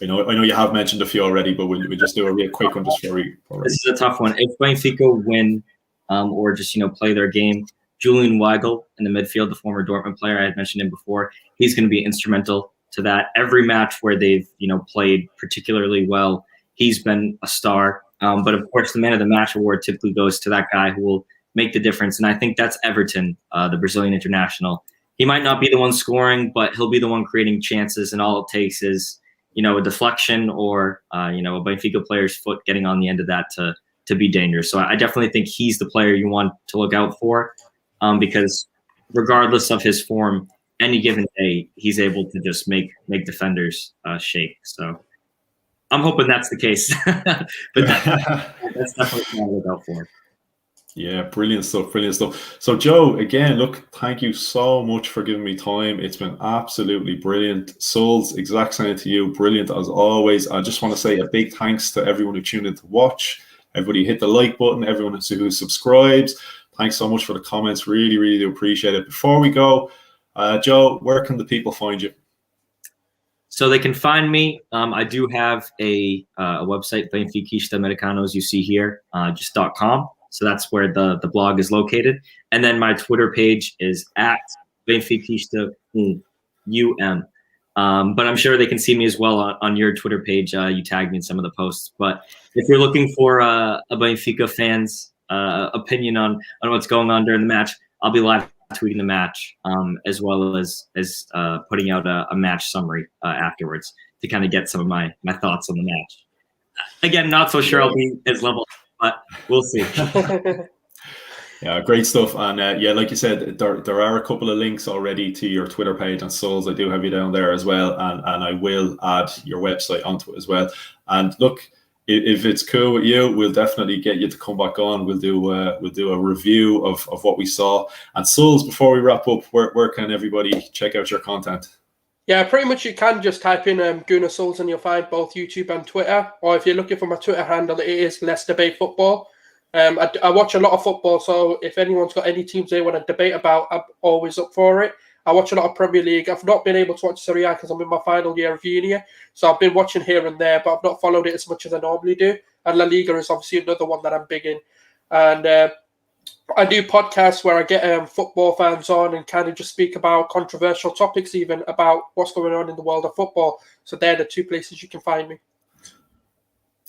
I know you have mentioned a few already, but we'll just do a real quick one just for you. This is a tough one. If Benfica win or just play their game, Julian Weigl in the midfield, the former Dortmund player, I had mentioned him before, he's going to be instrumental to that. Every match where they've played particularly well, he's been a star. But of course, the man of the match award typically goes to that guy who will make the difference, and I think that's Everton, the Brazilian international. He might not be the one scoring, but he'll be the one creating chances, and all it takes is a deflection or a Benfica player's foot getting on the end of that to be dangerous. So I definitely think he's the player you want to look out for, because regardless of his form, any given day he's able to just make defenders shake. So I'm hoping that's the case, but that's definitely what I look out for. Yeah, brilliant stuff. So, Joe, again, look, thank you so much for giving me time. It's been absolutely brilliant. Sulz, exact same to you. Brilliant as always. I just want to say a big thanks to everyone who tuned in to watch. Everybody hit the like button. Everyone who subscribes. Thanks so much for the comments. Really, really do appreciate it. Before we go, Joe, where can the people find you? So they can find me. I do have a website, Benfiquista Americano, as you see here, just .com. So that's where the blog is located. And then my Twitter page is at Benfiquista UM. But I'm sure they can see me as well on your Twitter page. You tagged me in some of the posts. But if you're looking for a Benfica fan's opinion on what's going on during the match, I'll be live tweeting the match, as well as putting out a match summary afterwards to kind of get some of my thoughts on the match. Again, not so sure I'll be as level, but we'll see. Yeah, great stuff. And like you said, there are a couple of links already to your Twitter page and Sulz. I do have you down there as well, and I will add your website onto it as well. And look, if it's cool with you, we'll definitely get you to come back on. We'll do a review of what we saw. And Sulz, before we wrap up, where can everybody check out your content? Yeah, pretty much you can just type in Gunnar Sulz and you'll find both YouTube and Twitter. Or if you're looking for my Twitter handle, it is Let's Debate Football. I watch a lot of football, so if anyone's got any teams they want to debate about, I'm always up for it. I watch a lot of Premier League. I've not been able to watch Serie A because I'm in my final year of uni, so I've been watching here and there, but I've not followed it as much as I normally do. And La Liga is obviously another one that I'm big in. And I do podcasts where I get football fans on and kind of just speak about controversial topics, even about what's going on in the world of football. So they're the two places you can find me.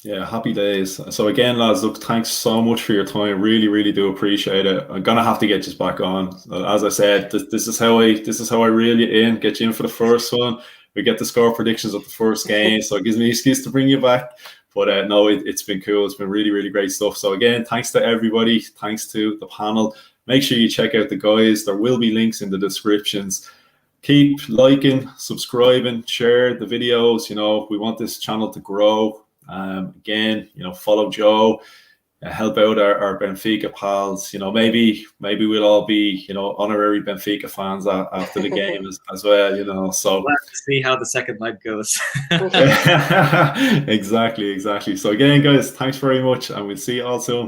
Yeah, happy days. So again, lads, look, thanks so much for your time. Really, really do appreciate it. I'm gonna have to get you back on. As I said, this is how I reel you in, get you in for the first one. We get the score predictions of the first game, so it gives me an excuse to bring you back. But no, it's been cool. It's been really, really great stuff. So again, thanks to everybody. Thanks to the panel. Make sure you check out the guys. There will be links in the descriptions. Keep liking, subscribing, share the videos. We want this channel to grow. Again, follow Joe, help out our Benfica pals. Maybe we'll all be, honorary Benfica fans after the game as well. So let's see how the second leg goes. Exactly. So again, guys, thanks very much, and we'll see you all soon.